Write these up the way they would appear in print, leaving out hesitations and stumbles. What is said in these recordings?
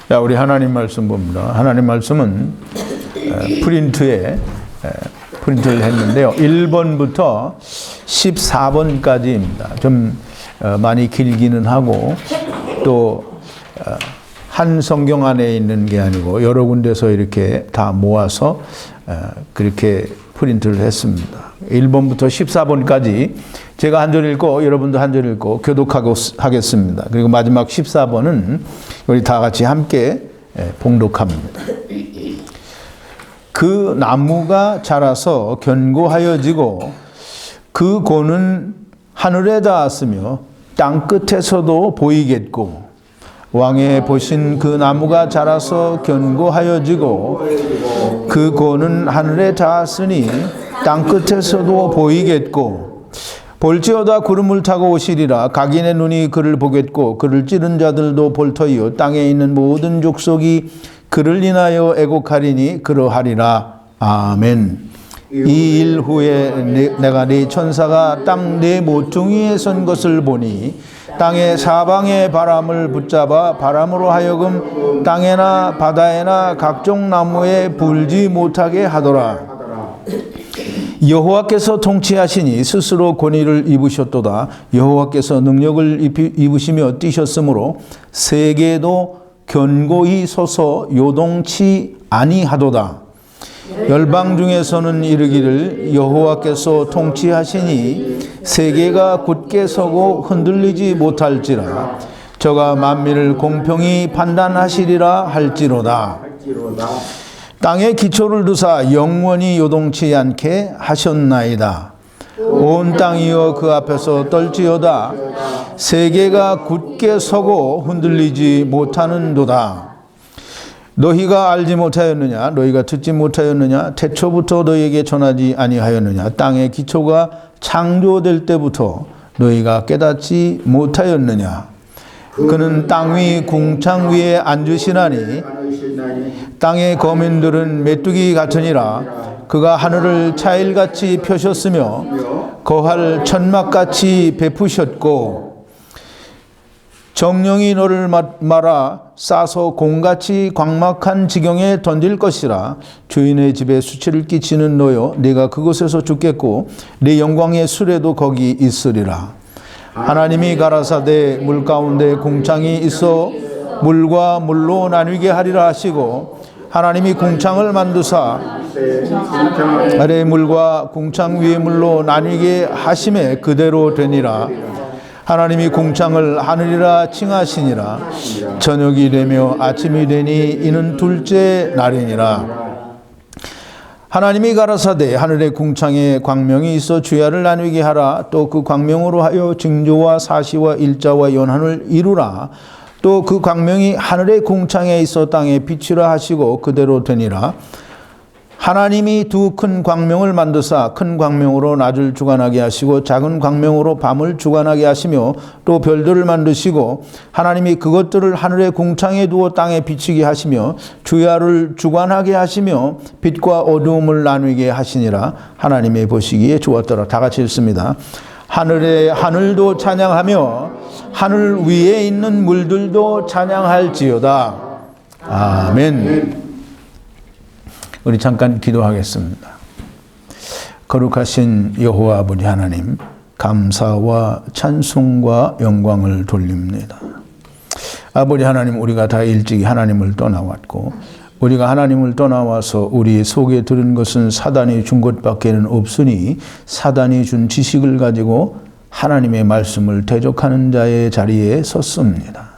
자, 우리 하나님 말씀 봅니다. 하나님 말씀은 프린트를 했는데요. 1번부터 14번까지입니다. 좀 많이 길기는 하고 또 한 성경 안에 있는 게 아니고 여러 군데서 이렇게 다 모아서 그렇게 프린트를 했습니다. 1번부터 14번까지 제가 한 절 읽고 여러분도 한 절 읽고 교독하겠습니다. 그리고 마지막 14번은 우리 다 같이 함께 봉독합니다. 그 나무가 자라서 견고하여지고 그 고는 하늘에 닿았으며 땅 끝에서도 보이겠고 왕의 보신 그 나무가 자라서 견고하여지고 그 고는 하늘에 닿았으니 땅 끝에서도 보이겠고 볼지어다 구름을 타고 오시리라. 각인의 눈이 그를 보겠고 그를 찌른 자들도 볼터이요 땅에 있는 모든 족속이 그를 인하여 애곡하리니 그러하리라. 아멘. 이 일 후에 내가 네 천사가 땅 네 모퉁이에 선 것을 보니 땅의 사방의 바람을 붙잡아 바람으로 하여금 땅에나 바다에나 각종 나무에 불지 못하게 하더라. 여호와께서 통치하시니 스스로 권위를 입으셨도다. 여호와께서 능력을 입으시며 뛰셨으므로 세계도 견고히 서서 요동치 아니하도다. 열방 중에서는 이르기를 여호와께서 통치하시니 세계가 굳게 서고 흔들리지 못할지라. 저가 만민을 공평히 판단하시리라 할지로다. 땅에 기초를 두사 영원히 요동치 않게 하셨나이다. 온 땅이여 그 앞에서 떨지어다. 세계가 굳게 서고 흔들리지 못하는도다. 너희가 알지 못하였느냐? 너희가 듣지 못하였느냐? 태초부터 너희에게 전하지 아니하였느냐? 땅의 기초가 창조될 때부터 너희가 깨닫지 못하였느냐? 그는 땅 위 궁창 위에 앉으시나니 땅의 거민들은 메뚜기 같으니라. 그가 하늘을 차일같이 펴셨으며 거할 천막같이 베푸셨고 정령이 너를 말아 싸서 공같이 광막한 지경에 던질 것이라. 주인의 집에 수치를 끼치는 너여 네가 그곳에서 죽겠고 네 영광의 수레도 거기 있으리라. 하나님이 가라사대 물 가운데 궁창이 있어 물과 물로 나뉘게 하리라 하시고 하나님이 궁창을 만드사 아래 물과 궁창 위의 물로 나뉘게 하심에 그대로 되니라. 하나님이 궁창을 하늘이라 칭하시니라. 저녁이 되며 아침이 되니 이는 둘째 날이니라. 하나님이 가라사대 하늘의 궁창에 광명이 있어 주야를 나누게 하라. 또 그 광명으로 하여 징조와 사시와 일자와 연한을 이루라. 또 그 광명이 하늘의 궁창에 있어 땅에 빛이라 하시고 그대로 되니라. 하나님이 두 큰 광명을 만드사 큰 광명으로 낮을 주관하게 하시고 작은 광명으로 밤을 주관하게 하시며 또 별들을 만드시고 하나님이 그것들을 하늘의 궁창에 두어 땅에 비치게 하시며 주야를 주관하게 하시며 빛과 어두움을 나누게 하시니라. 하나님의 보시기에 좋았더라. 다 같이 읽습니다. 하늘도 찬양하며 하늘 위에 있는 물들도 찬양할지어다. 아멘. 우리 잠깐 기도하겠습니다. 거룩하신 여호와 아버지 하나님, 감사와 찬송과 영광을 돌립니다. 아버지 하나님, 우리가 다 일찍이 하나님을 떠나왔고 우리가 하나님을 떠나와서 우리 속에 들은 것은 사단이 준 것밖에는 없으니 사단이 준 지식을 가지고 하나님의 말씀을 대적하는 자의 자리에 섰습니다.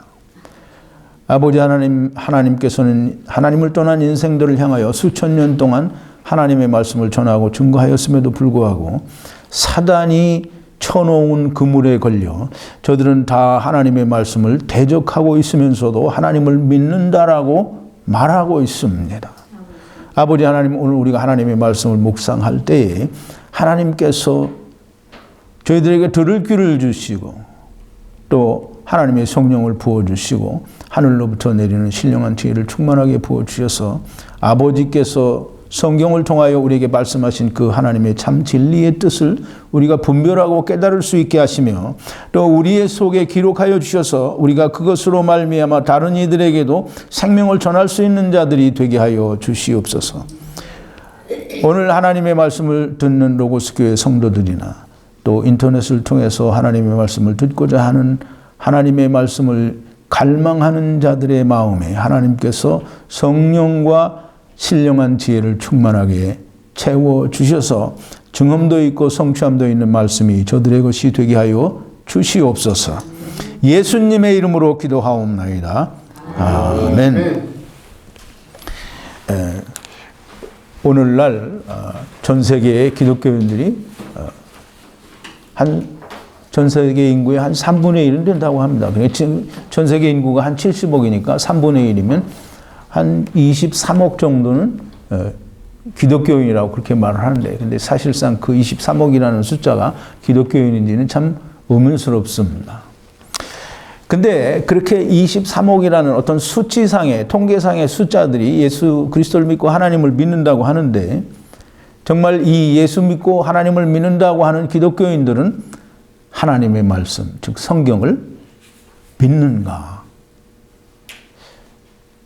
아버지 하나님, 하나님께서는 하나님을 떠난 인생들을 향하여 수천 년 동안 하나님의 말씀을 전하고 증거하였음에도 불구하고 사단이 쳐놓은 그물에 걸려 저들은 다 하나님의 말씀을 대적하고 있으면서도 하나님을 믿는다라고 말하고 있습니다. 아버지 하나님, 오늘 우리가 하나님의 말씀을 묵상할 때에 하나님께서 저희들에게 들을 귀를 주시고 또 하나님의 성령을 부어주시고 하늘로부터 내리는 신령한 지혜를 충만하게 부어주셔서 아버지께서 성경을 통하여 우리에게 말씀하신 그 하나님의 참 진리의 뜻을 우리가 분별하고 깨달을 수 있게 하시며 또 우리의 속에 기록하여 주셔서 우리가 그것으로 말미암아 다른 이들에게도 생명을 전할 수 있는 자들이 되게 하여 주시옵소서. 오늘 하나님의 말씀을 듣는 로고스 교회 성도들이나 또 인터넷을 통해서 하나님의 말씀을 듣고자 하는 하나님의 말씀을 갈망하는 자들의 마음에 하나님께서 성령과 신령한 지혜를 충만하게 채워주셔서 증언도 있고 성취함도 있는 말씀이 저들의 것이 되게 하여 주시옵소서. 예수님의 이름으로 기도하옵나이다. 아멘. 오늘날 전 세계의 기독교인들이 전 세계 인구의 한 3분의 1은 된다고 합니다. 지금 전 세계 인구가 한 70억이니까 3분의 1이면 한 23억 정도는 기독교인이라고 그렇게 말을 하는데, 근데 사실상 그 23억이라는 숫자가 기독교인인지는 참 의문스럽습니다. 근데 그렇게 23억이라는 어떤 수치상의, 통계상의 숫자들이 예수 그리스도를 믿고 하나님을 믿는다고 하는데, 정말 이 예수 믿고 하나님을 믿는다고 하는 기독교인들은 하나님의 말씀, 즉 성경을 믿는가?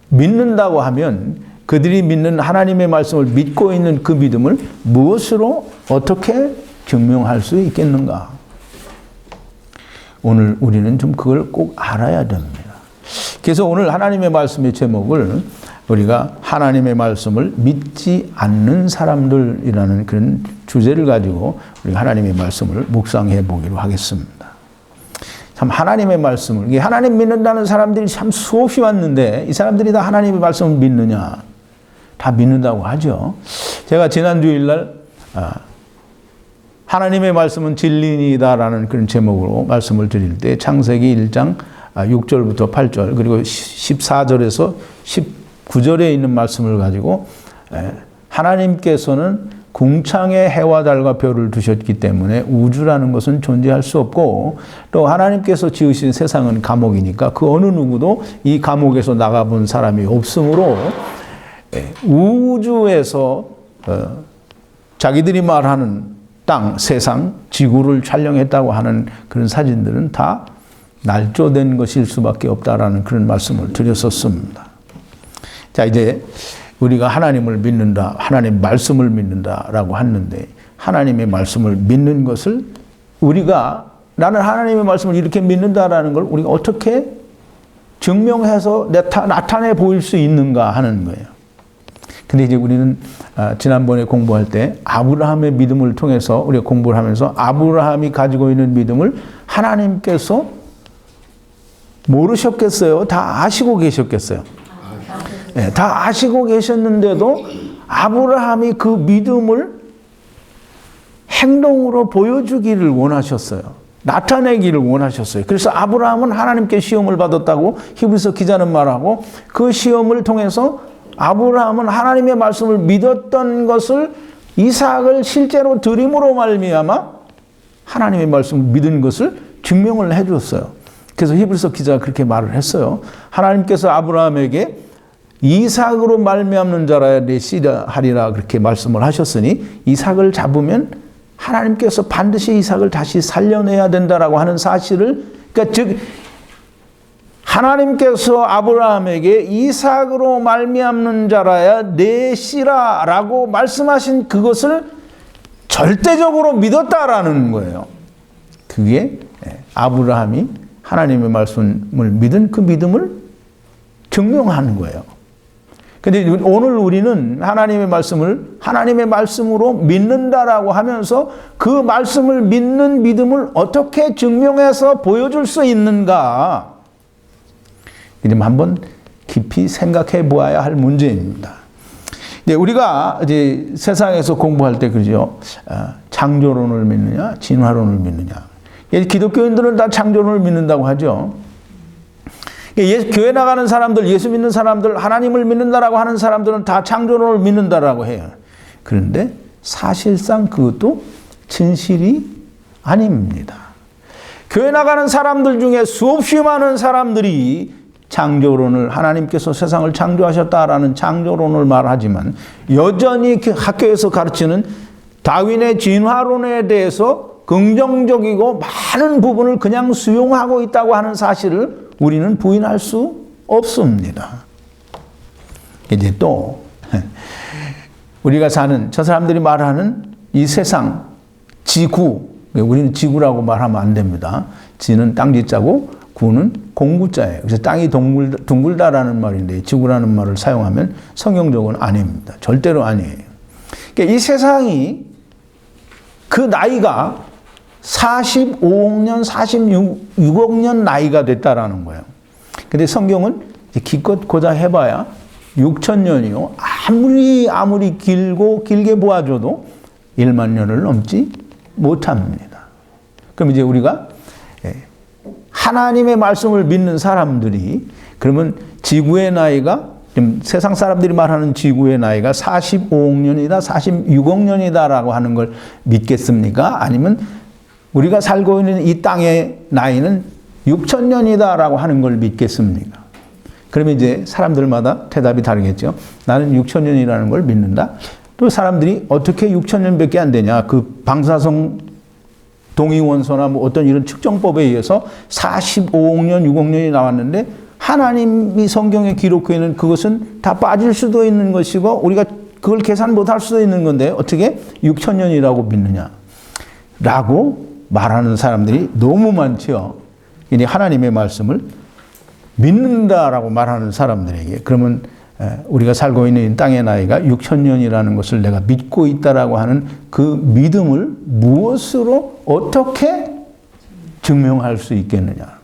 믿는다고 하면 그들이 믿는 하나님의 말씀을 믿고 있는 그 믿음을 무엇으로 어떻게 증명할 수 있겠는가? 오늘 우리는 좀 그걸 꼭 알아야 됩니다. 그래서 오늘 하나님의 말씀의 제목을 우리가 하나님의 말씀을 믿지 않는 사람들이라는 그런 주제를 가지고 우리가 하나님의 말씀을 묵상해 보기로 하겠습니다. 참 하나님의 말씀을, 이게 하나님 믿는다는 사람들이 참 수없이 왔는데 이 사람들이 다 하나님의 말씀을 믿느냐? 다 믿는다고 하죠. 제가 지난 주일날 하나님의 말씀은 진리니다라는 그런 제목으로 말씀을 드릴 때 창세기 1장 6절부터 8절 그리고 14절에서 19절에 있는 말씀을 가지고 하나님께서는 궁창에 해와 달과 별을 두셨기 때문에 우주라는 것은 존재할 수 없고 또 하나님께서 지으신 세상은 감옥이니까 그 어느 누구도 이 감옥에서 나가본 사람이 없으므로 우주에서 자기들이 말하는 땅, 세상, 지구를 촬영했다고 하는 그런 사진들은 다 날조된 것일 수밖에 없다라는 그런 말씀을 드렸었습니다. 자, 이제 우리가 하나님을 믿는다, 하나님 말씀을 믿는다라고 하는데 하나님의 말씀을 믿는 것을 우리가 나는 하나님의 말씀을 이렇게 믿는다라는 걸 우리가 어떻게 증명해서 나타내 보일 수 있는가 하는 거예요. 근데 이제 우리는 지난번에 공부할 때 아브라함의 믿음을 통해서 우리가 공부를 하면서 아브라함이 가지고 있는 믿음을 하나님께서 모르셨겠어요? 다 아시고 계셨겠어요? 네, 다 아시고 계셨는데도 아브라함이 그 믿음을 행동으로 보여주기를 원하셨어요. 나타내기를 원하셨어요. 그래서 아브라함은 하나님께 시험을 받았다고 히브리서 기자는 말하고 그 시험을 통해서 아브라함은 하나님의 말씀을 믿었던 것을 이삭을 실제로 드림으로 말미암아 하나님의 말씀을 믿은 것을 증명을 해 줬어요. 그래서 히브리서 기자가 그렇게 말을 했어요. 하나님께서 아브라함에게 이삭으로 말미암는 자라야 내 씨라 하리라 그렇게 말씀을 하셨으니 이삭을 잡으면 하나님께서 반드시 이삭을 다시 살려내야 된다라고 하는 사실을, 그러니까 즉 하나님께서 아브라함에게 이삭으로 말미암는 자라야 내 씨라라고 말씀하신 그것을 절대적으로 믿었다라는 거예요. 그게 아브라함이 하나님의 말씀을 믿은 그 믿음을 증명하는 거예요. 근데 오늘 우리는 하나님의 말씀을 하나님의 말씀으로 믿는다라고 하면서 그 말씀을 믿는 믿음을 어떻게 증명해서 보여줄 수 있는가? 이좀 한번 깊이 생각해 보아야 할 문제입니다. 이제 우리가 이제 세상에서 공부할 때 그러죠. 창조론을 믿느냐, 진화론을 믿느냐. 기독교인들은 다 창조론을 믿는다고 하죠. 교회 나가는 사람들, 예수 믿는 사람들, 하나님을 믿는다라고 하는 사람들은 다 창조론을 믿는다라고 해요. 그런데 사실상 그것도 진실이 아닙니다. 교회 나가는 사람들 중에 수없이 많은 사람들이 창조론을 하나님께서 세상을 창조하셨다라는 창조론을 말하지만 여전히 학교에서 가르치는 다윈의 진화론에 대해서 긍정적이고 많은 부분을 그냥 수용하고 있다고 하는 사실을 우리는 부인할 수 없습니다. 이제 또 우리가 사는 저 사람들이 말하는 이 세상, 지구, 우리는 지구라고 말하면 안 됩니다. 지는 땅지자고 구는 공구자예요. 그래서 땅이 둥글다라는 말인데 지구라는 말을 사용하면 성경적으로는 아닙니다. 절대로 아니에요. 그러니까 이 세상이 그 나이가 45억 년, 46억 년 나이가 됐다라는 거예요. 근데 성경은 기껏 고자 해봐야 6천 년이요. 아무리 길게 보아줘도 1만 년을 넘지 못합니다. 그럼 이제 우리가 하나님의 말씀을 믿는 사람들이 그러면 지구의 나이가 세상 사람들이 말하는 지구의 나이가 45억 년이다, 46억 년이다라고 하는 걸 믿겠습니까? 아니면 우리가 살고 있는 이 땅의 나이는 6천 년이다라고 하는 걸 믿겠습니까? 그러면 이제 사람들마다 대답이 다르겠죠. 나는 6천 년이라는 걸 믿는다. 또 사람들이 어떻게 6천 년밖에 안 되냐. 그 방사성 동위원소나 뭐 어떤 이런 측정법에 의해서 45억 년, 6억 년이 나왔는데 하나님이 성경에 기록해 있는 그것은 다 빠질 수도 있는 것이고 우리가 그걸 계산 못할 수도 있는 건데 어떻게 6천 년이라고 믿느냐. 라고 말하는 사람들이 너무 많죠. 이제 하나님의 말씀을 믿는다라고 말하는 사람들에게 그러면 우리가 살고 있는 땅의 나이가 6천 년이라는 것을 내가 믿고 있다라고 하는 그 믿음을 무엇으로 어떻게 증명할 수 있겠느냐.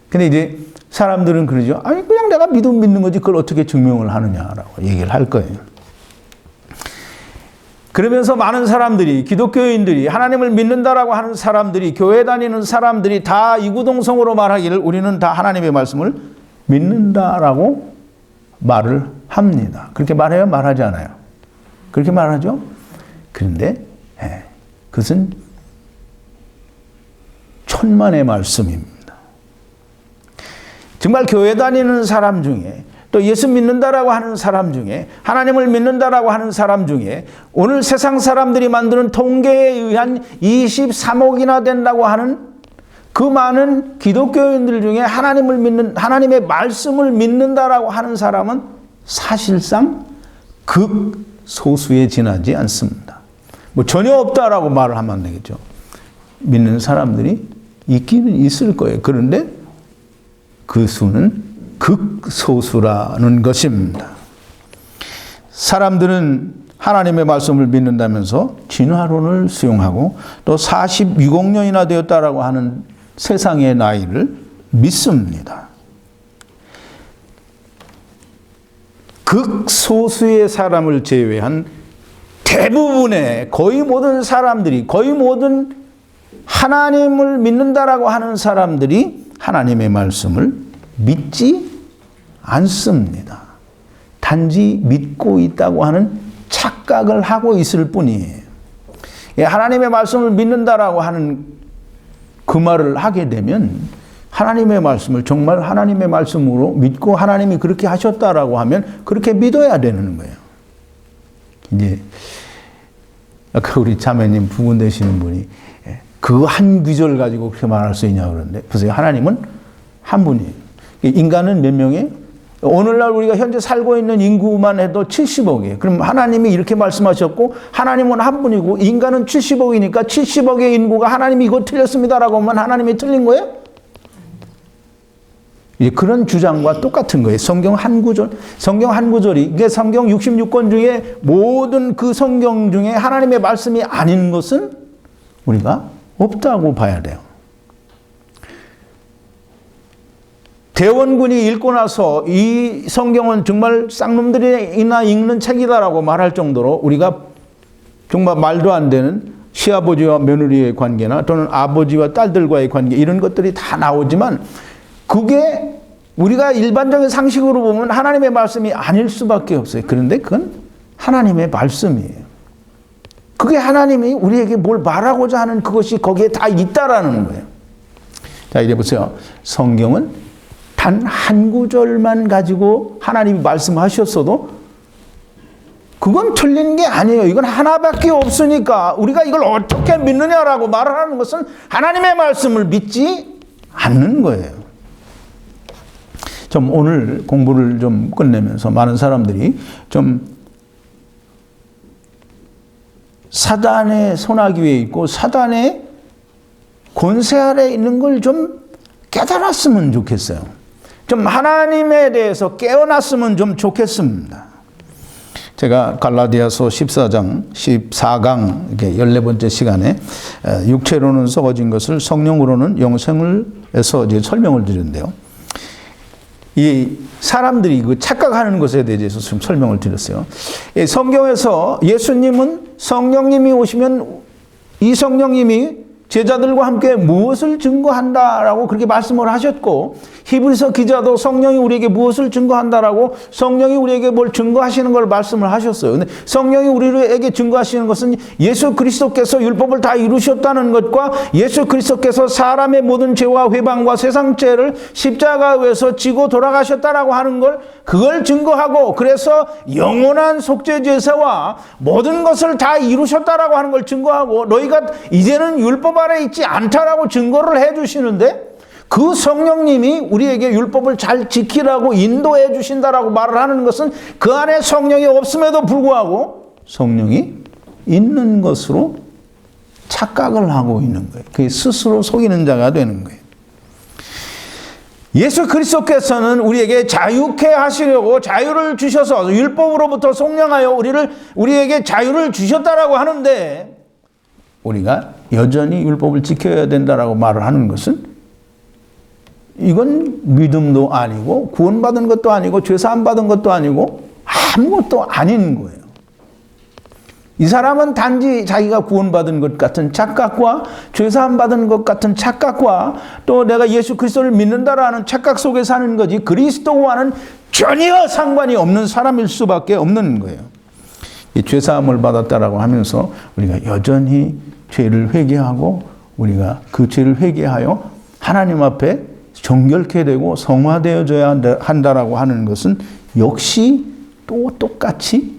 근데 이제 사람들은 그러죠. 아니 그냥 내가 믿는 거지 그걸 어떻게 증명을 하느냐라고 얘기를 할 거예요. 그러면서 많은 사람들이 기독교인들이 하나님을 믿는다라고 하는 사람들이 교회 다니는 사람들이 다 이구동성으로 말하기를 우리는 다 하나님의 말씀을 믿는다라고 말을 합니다. 그렇게 말해요? 말하지 않아요? 그렇게 말하죠? 그런데 그것은 천만의 말씀입니다. 정말 교회 다니는 사람 중에 또 예수 믿는다라고 하는 사람 중에 하나님을 믿는다라고 하는 사람 중에 오늘 세상 사람들이 만드는 통계에 의한 23억이나 된다고 하는 그 많은 기독교인들 중에 하나님을 믿는 하나님의 말씀을 믿는다라고 하는 사람은 사실상 극소수에 지나지 않습니다. 뭐 전혀 없다라고 말을 하면 안 되겠죠. 믿는 사람들이 있기는 있을 거예요. 그런데 그 수는 극소수라는 것입니다. 사람들은 하나님의 말씀을 믿는다면서 진화론을 수용하고 또 46억 년이나 되었다라고 하는 세상의 나이를 믿습니다. 극소수의 사람을 제외한 대부분의 거의 모든 사람들이 거의 모든 하나님을 믿는다라고 하는 사람들이 하나님의 말씀을 믿지 않습니다. 단지 믿고 있다고 하는 착각을 하고 있을 뿐이에요. 하나님의 말씀을 믿는다라고 하는 그 말을 하게 되면 하나님의 말씀을 정말 하나님의 말씀으로 믿고 하나님이 그렇게 하셨다라고 하면 그렇게 믿어야 되는 거예요. 이제 아까 우리 자매님 부분 되시는 분이 그 한 구절 가지고 그렇게 말할 수 있냐 그러는데 보세요. 하나님은 한 분이에요. 인간은 몇 명이에요? 오늘날 우리가 현재 살고 있는 인구만 해도 70억이에요. 그럼 하나님이 이렇게 말씀하셨고 하나님은 한 분이고 인간은 70억이니까 70억의 인구가 하나님이 이거 틀렸습니다라고 하면 하나님이 틀린 거예요? 그런 주장과 똑같은 거예요. 성경 한 구절이 이게 성경 66권 중에 모든 그 성경 중에 하나님의 말씀이 아닌 것은 우리가 없다고 봐야 돼요. 대원군이 읽고 나서 이 성경은 정말 쌍놈들이나 읽는 책이다라고 말할 정도로 우리가 정말 말도 안 되는 시아버지와 며느리의 관계나 또는 아버지와 딸들과의 관계 이런 것들이 다 나오지만 그게 우리가 일반적인 상식으로 보면 하나님의 말씀이 아닐 수밖에 없어요. 그런데 그건 하나님의 말씀이에요. 그게 하나님이 우리에게 뭘 말하고자 하는 그것이 거기에 다 있다라는 거예요. 자, 이제 보세요. 성경은 단 한 구절만 가지고 하나님이 말씀하셨어도 그건 틀린 게 아니에요. 이건 하나밖에 없으니까 우리가 이걸 어떻게 믿느냐라고 말을 하는 것은 하나님의 말씀을 믿지 않는 거예요. 좀 오늘 공부를 좀 끝내면서 많은 사람들이 좀 사단의 손아귀 위에 있고 사단의 권세 아래 있는 걸 좀 깨달았으면 좋겠어요. 좀 하나님에 대해서 깨어났으면 좀 좋겠습니다. 제가 갈라디아서 14장 14강 이렇게 14번째 시간에 육체로는 썩어진 것을 성령으로는 영생을 해서 이제 설명을 드렸는데요. 이 사람들이 그 착각하는 것에 대해서 좀 설명을 드렸어요. 성경에서 예수님은 성령님이 오시면 이 성령님이 제자들과 함께 무엇을 증거한다라고 그렇게 말씀을 하셨고, 히브리서 기자도 성령이 우리에게 무엇을 증거한다라고 성령이 우리에게 뭘 증거하시는 걸 말씀을 하셨어요. 근데 성령이 우리에게 증거하시는 것은 예수 그리스도께서 율법을 다 이루셨다는 것과 예수 그리스도께서 사람의 모든 죄와 회방과 세상 죄를 십자가에서 지고 돌아가셨다라고 하는 걸 그걸 증거하고, 그래서 영원한 속죄 제사와 모든 것을 다 이루셨다라고 하는 걸 증거하고, 너희가 이제는 율법 아래 있지 않다라고 증거를 해 주시는데, 그 성령님이 우리에게 율법을 잘 지키라고 인도해 주신다라고 말을 하는 것은 그 안에 성령이 없음에도 불구하고 성령이 있는 것으로 착각을 하고 있는 거예요. 그게 스스로 속이는 자가 되는 거예요. 예수 그리스도께서는 우리에게 자유케 하시려고 자유를 주셔서 율법으로부터 속량하여 우리에게 자유를 주셨다라고 하는데, 우리가 여전히 율법을 지켜야 된다라고 말을 하는 것은 이건 믿음도 아니고 구원받은 것도 아니고 죄사함 받은 것도 아니고 아무것도 아닌 거예요. 이 사람은 단지 자기가 구원받은 것 같은 착각과 죄사함 받은 것 같은 착각과 또 내가 예수 그리스도를 믿는다라는 착각 속에 사는 거지, 그리스도와는 전혀 상관이 없는 사람일 수밖에 없는 거예요. 이 죄사함을 받았다라고 하면서 우리가 여전히 죄를 회개하고 우리가 그 죄를 회개하여 하나님 앞에 정결케 되고 성화되어져야 한다라고 하는 것은 역시 또 똑같이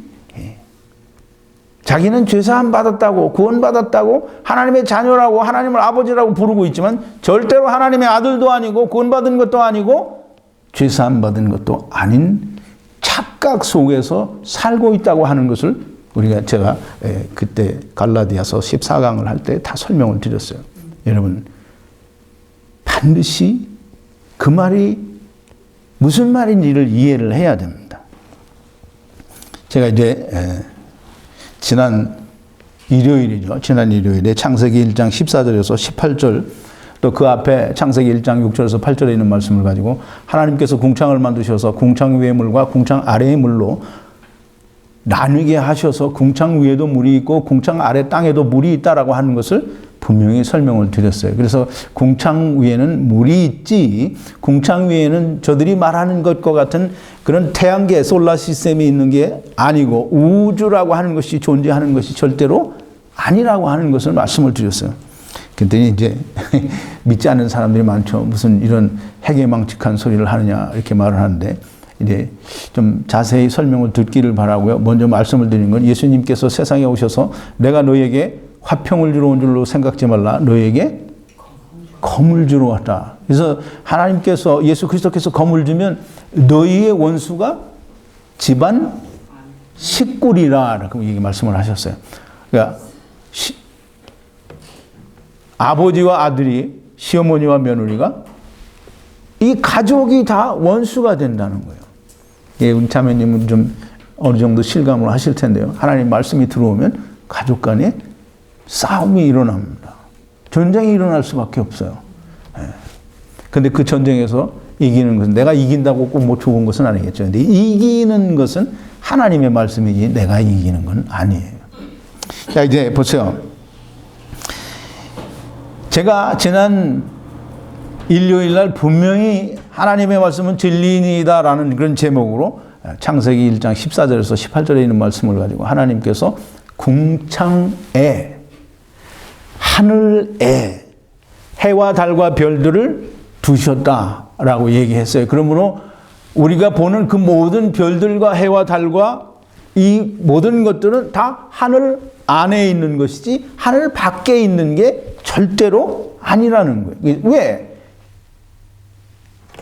자기는 죄사함 받았다고 구원받았다고 하나님의 자녀라고 하나님을 아버지라고 부르고 있지만 절대로 하나님의 아들도 아니고 구원받은 것도 아니고 죄사함 받은 것도 아닌 착각 속에서 살고 있다고 하는 것을 제가 그때 갈라디아서 14강을 할 때 다 설명을 드렸어요. 여러분, 반드시 그 말이 무슨 말인지를 이해를 해야 됩니다. 제가 이제 지난 일요일에 창세기 1장 14절에서 18절, 또 그 앞에 창세기 1장 6절에서 8절에 있는 말씀을 가지고 하나님께서 궁창을 만드셔서 궁창 위의 물과 궁창 아래의 물로 나누게 하셔서 궁창 위에도 물이 있고 궁창 아래 땅에도 물이 있다라고 하는 것을 분명히 설명을 드렸어요. 그래서 궁창 위에는 물이 있지, 궁창 위에는 저들이 말하는 것과 같은 그런 태양계, 솔라 시스템이 있는 게 아니고 우주라고 하는 것이 존재하는 것이 절대로 아니라고 하는 것을 말씀을 드렸어요. 그랬더니 이제 믿지 않는 사람들이 많죠. 무슨 이런 해괴망측한 소리를 하느냐 이렇게 말을 하는데, 이제 좀 자세히 설명을 듣기를 바라고요. 먼저 말씀을 드리는 건 예수님께서 세상에 오셔서 내가 너희에게 화평을 주러 온 줄로 생각지 말라, 너희에게 검을 주러 왔다. 그래서 하나님께서, 예수 그리스도께서 검을 주면 너희의 원수가 집안 식구리라 라고 이렇게 말씀을 하셨어요. 그러니까 아버지와 아들이, 시어머니와 며느리가 이 가족이 다 원수가 된다는 거예요. 예, 우리 자매님은 좀 어느 정도 실감을 하실 텐데요. 하나님 말씀이 들어오면 가족 간에 싸움이 일어납니다. 전쟁이 일어날 수밖에 없어요. 그런데 그 전쟁에서 이기는 것은, 내가 이긴다고 꼭 뭐 좋은 것은 아니겠죠. 근데 이기는 것은 하나님의 말씀이지 내가 이기는 건 아니에요. 자, 이제 보세요. 제가 지난 일요일 날 분명히 하나님의 말씀은 진리이다라는 그런 제목으로 창세기 1장 14절에서 18절에 있는 말씀을 가지고 하나님께서 궁창에, 하늘에 해와 달과 별들을 두셨다라고 얘기했어요. 그러므로 우리가 보는 그 모든 별들과 해와 달과 이 모든 것들은 다 하늘 안에 있는 것이지 하늘 밖에 있는 게 절대로 아니라는 거예요. 왜?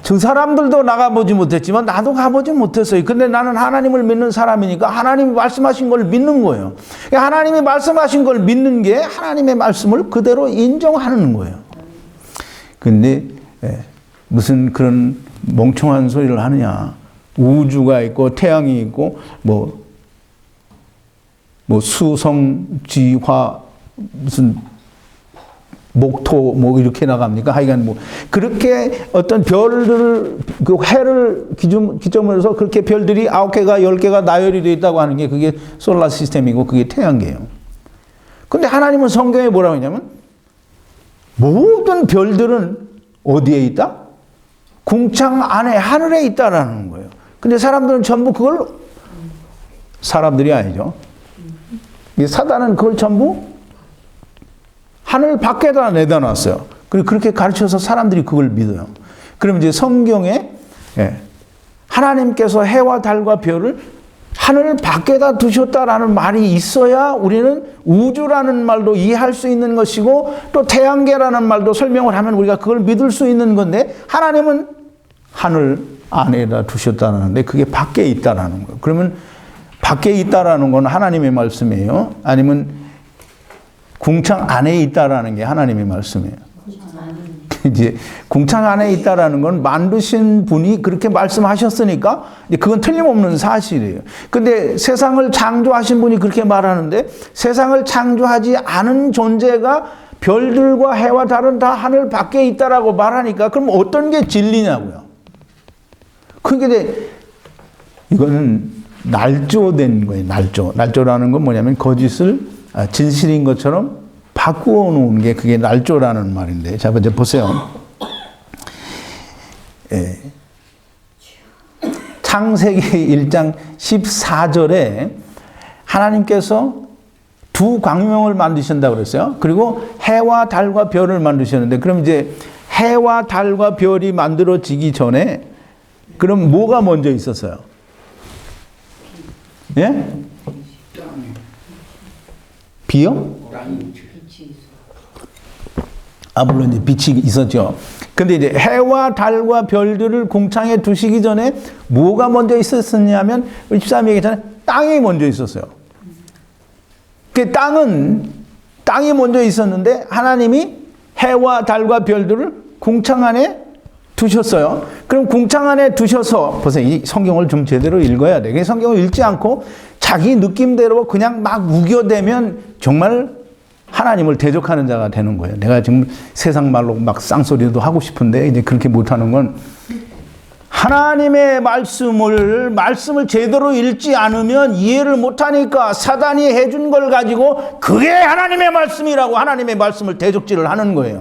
저 사람들도 나가보지 못했지만 나도 가보지 못했어요. 근데 나는 하나님을 믿는 사람이니까 하나님이 말씀하신 걸 믿는 거예요. 하나님이 말씀하신 걸 믿는 게 하나님의 말씀을 그대로 인정하는 거예요. 근데 무슨 그런 멍청한 소리를 하느냐. 우주가 있고 태양이 있고 뭐 수성지화 무슨 목토 뭐 이렇게 나갑니까? 하여간 뭐 그렇게 어떤 별들을 그 해를 기점으로 해서 그렇게 별들이 9개가 10개가 나열이 되어 있다고 하는 게 그게 솔라 시스템이고 그게 태양계예요. 근데 하나님은 성경에 뭐라고 했냐면 모든 별들은 어디에 있다? 궁창 안에 하늘에 있다라는 거예요. 근데 사람들은 전부 그걸 사람들이 아니죠. 사단은 그걸 전부 하늘 밖에다 내다 놨어요. 그리고 그렇게 가르쳐서 사람들이 그걸 믿어요. 그럼 이제 성경에 하나님께서 해와 달과 별을 하늘 밖에다 두셨다라는 말이 있어야 우리는 우주라는 말도 이해할 수 있는 것이고 또 태양계라는 말도 설명을 하면 우리가 그걸 믿을 수 있는 건데 하나님은 하늘 안에다 두셨다는데 그게 밖에 있다라는 거예요. 그러면 밖에 있다라는 건 하나님의 말씀이에요? 아니면 궁창 안에 있다라는 게 하나님의 말씀이에요. 이제 궁창 안에 있다라는 건 만드신 분이 그렇게 말씀하셨으니까 그건 틀림없는 사실이에요. 근데 세상을 창조하신 분이 그렇게 말하는데 세상을 창조하지 않은 존재가 별들과 해와 달은 다 하늘 밖에 있다라고 말하니까 그럼 어떤 게 진리냐고요. 그게 이거는 날조된 거예요. 날조라는 건 뭐냐면 거짓을 진실인 것처럼 바꾸어 놓은 게 그게 날조라는 말인데. 자, 먼저 보세요. 창세기 1장 14절에 하나님께서 두 광명을 만드신다고 그랬어요. 그리고 해와 달과 별을 만드셨는데 그럼 이제 해와 달과 별이 만들어지기 전에 그럼 뭐가 먼저 있었어요? 예? 비요? 물론 이제 빛이 있었죠. 근데 이제 해와 달과 별들을 궁창에 두시기 전에 뭐가 먼저 있었냐면 13절 얘기했잖아요. 땅이 먼저 있었어요. 그 땅이 먼저 있었는데 하나님이 해와 달과 별들을 궁창 안에 두셨어요. 그럼 궁창 안에 두셔서 보세요. 이 성경을 좀 제대로 읽어야 돼. 성경을 읽지 않고 자기 느낌대로 그냥 막 우겨대면 정말 하나님을 대적하는 자가 되는 거예요. 내가 지금 세상 말로 막 쌍소리도 하고 싶은데 이제 그렇게 못하는 건 하나님의 말씀을 제대로 읽지 않으면 이해를 못하니까 사단이 해준 걸 가지고 그게 하나님의 말씀이라고 하나님의 말씀을 대적질을 하는 거예요.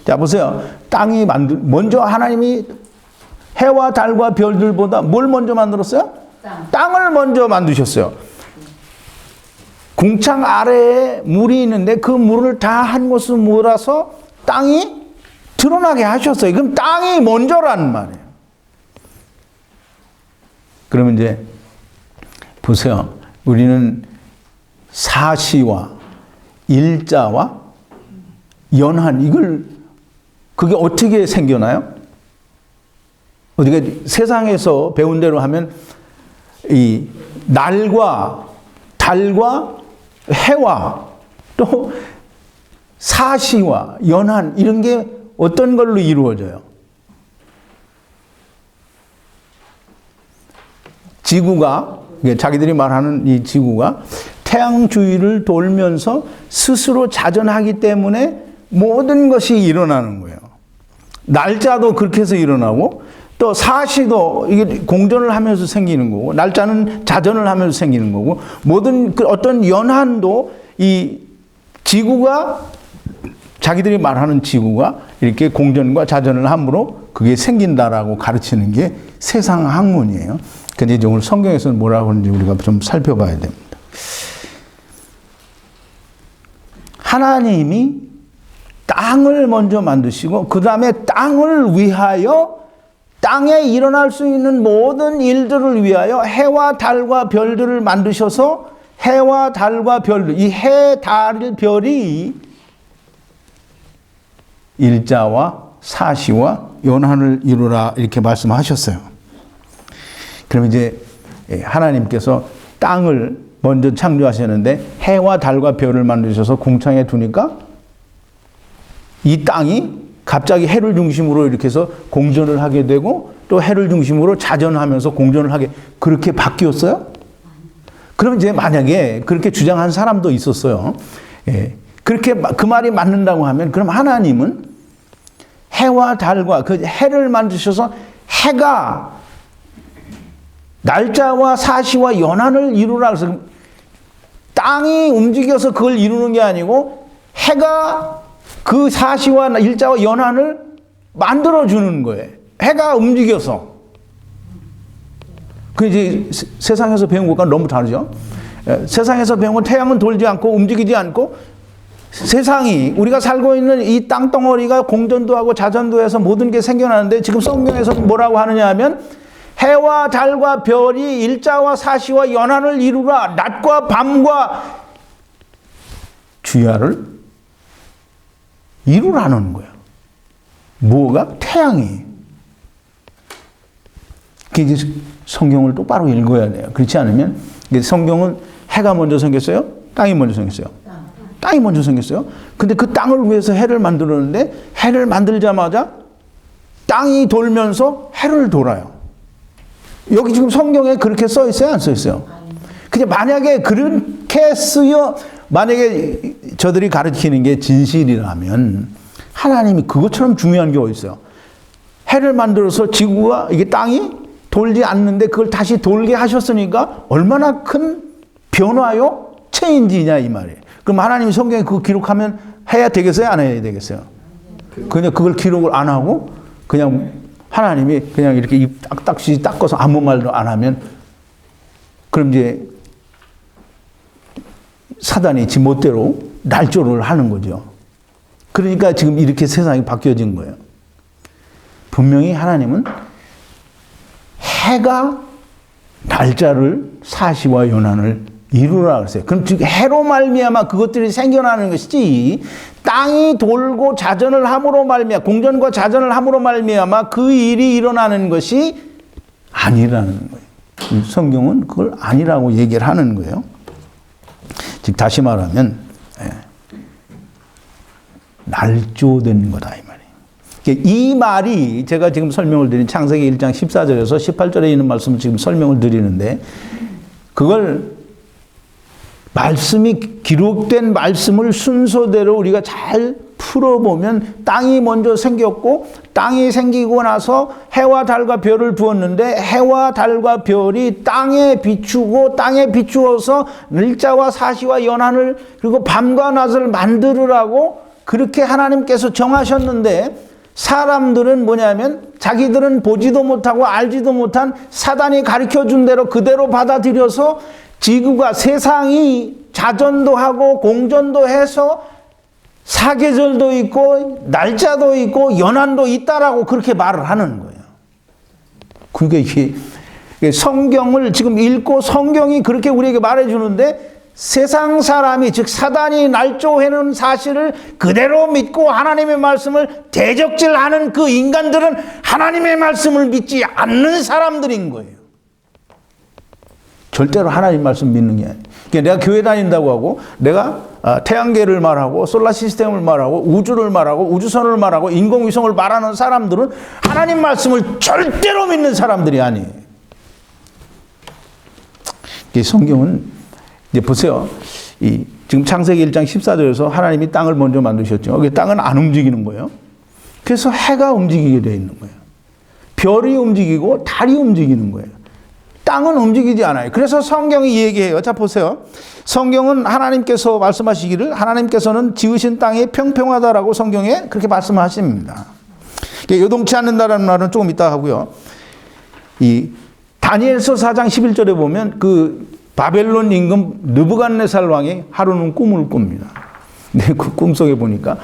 자, 보세요. 먼저 하나님이 해와 달과 별들보다 뭘 먼저 만들었어요? 땅을 먼저 만드셨어요. 궁창 아래에 물이 있는데 그 물을 다 한 곳으로 몰아서 땅이 드러나게 하셨어요. 그럼 땅이 먼저라는 말이에요. 그러면 이제 보세요. 우리는 사시와 일자와 연한 그게 어떻게 생겨나요? 어디가 세상에서 배운 대로 하면 이 날과 달과 해와 또 사시와 연한 이런 게 어떤 걸로 이루어져요? 지구가 자기들이 말하는 이 지구가 태양 주위를 돌면서 스스로 자전하기 때문에 모든 것이 일어나는 거예요. 날짜도 그렇게 해서 일어나고 또 사시도 이게 공전을 하면서 생기는 거고 날짜는 자전을 하면서 생기는 거고 모든 어떤 연한도 이 지구가 자기들이 말하는 지구가 이렇게 공전과 자전을 함으로 그게 생긴다라고 가르치는 게 세상 학문이에요. 근데 이제 오늘 성경에서는 뭐라고 하는지 우리가 좀 살펴봐야 됩니다. 하나님이 땅을 먼저 만드시고 그 다음에 땅을 위하여 땅에 일어날 수 있는 모든 일들을 위하여 해와 달과 별들을 만드셔서 해와 달과 별들, 이 해, 달, 별이 일자와 사시와 연한을 이루라 이렇게 말씀하셨어요. 그럼 이제 하나님께서 땅을 먼저 창조하셨는데 해와 달과 별을 만드셔서 공창에 두니까 이 땅이 갑자기 해를 중심으로 이렇게 해서 공전을 하게 되고 또 해를 중심으로 자전하면서 공전을 하게 그렇게 바뀌었어요? 그럼 이제 만약에 그렇게 주장한 사람도 있었어요. 예. 그렇게 그 말이 맞는다고 하면 그럼 하나님은 해와 달과 그 해를 만드셔서 해가 날짜와 사시와 연한을 이루라 그래서 땅이 움직여서 그걸 이루는 게 아니고 해가 그 사시와 일자와 연한을 만들어주는 거예요. 해가 움직여서. 그 이제 세상에서 배운 것과 너무 다르죠. 세상에서 배운 건 태양은 돌지 않고 움직이지 않고 세상이 우리가 살고 있는 이 땅덩어리가 공전도 하고 자전도 해서 모든 게 생겨나는데 지금 성경에서 뭐라고 하느냐 하면 해와 달과 별이 일자와 사시와 연한을 이루라 낮과 밤과 주야를 이루라는 거예요. 뭐가? 태양이. 이제 성경을 똑바로 읽어야 돼요. 그렇지 않으면 성경은 해가 먼저 생겼어요? 땅이 먼저 생겼어요? 땅이 먼저 생겼어요. 근데 그 땅을 위해서 해를 만들었는데 해를 만들자마자 땅이 돌면서 해를 돌아요. 여기 지금 성경에 그렇게 써 있어요? 안 써 있어요? 근데 만약에 그렇게 만약에 저들이 가르치는 게 진실이라면 하나님이 그것처럼 중요한 게 어디 있어요? 해를 만들어서 지구가 이게 땅이 돌지 않는데 그걸 다시 돌게 하셨으니까 얼마나 큰 변화요? 체인지냐 이 말이에요. 그럼 하나님이 성경에 그거 기록하면 해야 되겠어요? 안 해야 되겠어요? 그냥 그걸 기록을 안 하고 그냥 하나님이 그냥 이렇게 입 딱딱지 닦아서 아무 말도 안 하면 그럼 이제 사단이 지 멋대로 날조를 하는 거죠. 그러니까 지금 이렇게 세상이 바뀌어진 거예요. 분명히 하나님은 해가 날짜를 사시와 연한을 이루라 그랬어요. 그럼 즉 해로 말미암아 그것들이 생겨나는 것이지 땅이 돌고 자전을 함으로 말미암아 공전과 자전을 함으로 말미암아 그 일이 일어나는 것이 아니라는 거예요. 성경은 그걸 아니라고 얘기를 하는 거예요. 즉 다시 말하면 날조된 거다 이 말이에요. 이 말이 제가 지금 설명을 드린 창세기 1장 14절에서 18절에 있는 말씀을 지금 설명을 드리는데 그걸 말씀이 기록된 말씀을 순서대로 우리가 잘 풀어보면 땅이 먼저 생겼고 땅이 생기고 나서 해와 달과 별을 두었는데 해와 달과 별이 땅에 비추고 땅에 비추어서 일자와 사시와 연한을 그리고 밤과 낮을 만들으라고 그렇게 하나님께서 정하셨는데 사람들은 뭐냐면 자기들은 보지도 못하고 알지도 못한 사단이 가르쳐준 대로 그대로 받아들여서 지구가 세상이 자전도 하고 공전도 해서 사계절도 있고 날짜도 있고 연한도 있다라고 그렇게 말을 하는 거예요. 그게 성경을 지금 읽고 성경이 그렇게 우리에게 말해주는데 세상 사람이 즉 사단이 날조해놓은 사실을 그대로 믿고 하나님의 말씀을 대적질하는 그 인간들은 하나님의 말씀을 믿지 않는 사람들인 거예요. 절대로 하나님 말씀 믿는 게 아니에요. 그러니까 내가 교회 다닌다고 하고 내가 태양계를 말하고 솔라 시스템을 말하고 우주를 말하고 우주선을 말하고 인공위성을 말하는 사람들은 하나님 말씀을 절대로 믿는 사람들이 아니에요. 성경은 이제 보세요. 지금 창세기 1장 14절에서 하나님이 땅을 먼저 만드셨죠. 땅은 안 움직이는 거예요. 그래서 해가 움직이게 되어 있는 거예요. 별이 움직이고 달이 움직이는 거예요. 땅은 움직이지 않아요. 그래서 성경이 얘기해요. 자 보세요. 성경은 하나님께서 말씀하시기를 하나님께서는 지으신 땅이 평평하다라고 성경에 그렇게 말씀하십니다. 요동치 않는다라는 말은 조금 이따 하고요. 이 다니엘서 4장 11절에 보면 그 바벨론 임금 느부갓네살 왕이 하루는 꿈을 꿉니다. 근데 그 꿈속에 보니까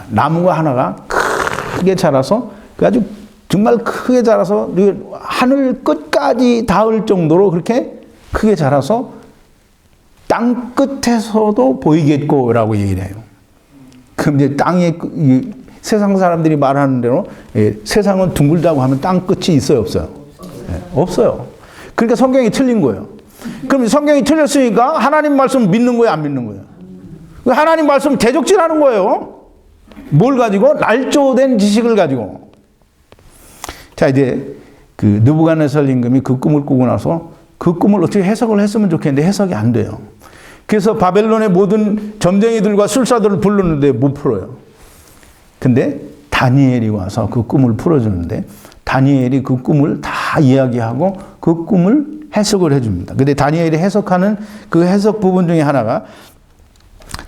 나무가 하나가 크게 자라서 아주 정말 크게 자라서 하늘 끝까지 닿을 정도로 그렇게 크게 자라서 땅 끝에서도 보이겠고라고 얘기를 해요. 그럼 이제 땅에 세상 사람들이 말하는 대로 세상은 둥글다고 하면 땅 끝이 있어요, 없어요? 없어요. 그러니까 성경이 틀린 거예요. 그럼 성경이 틀렸으니까 하나님 말씀 믿는 거예요, 안 믿는 거예요? 하나님 말씀 대적질하는 거예요. 뭘 가지고? 날조된 지식을 가지고. 자, 이제 그 느부갓네살 임금이 그 꿈을 꾸고 나서 그 꿈을 어떻게 해석을 했으면 좋겠는데 해석이 안 돼요. 그래서 바벨론의 모든 점쟁이들과 술사들을 불렀는데 못 풀어요. 근데 다니엘이 와서 그 꿈을 풀어주는데 다니엘이 그 꿈을 다 이야기하고 그 꿈을 해석을 해줍니다. 근데 다니엘이 해석하는 그 해석 부분 중에 하나가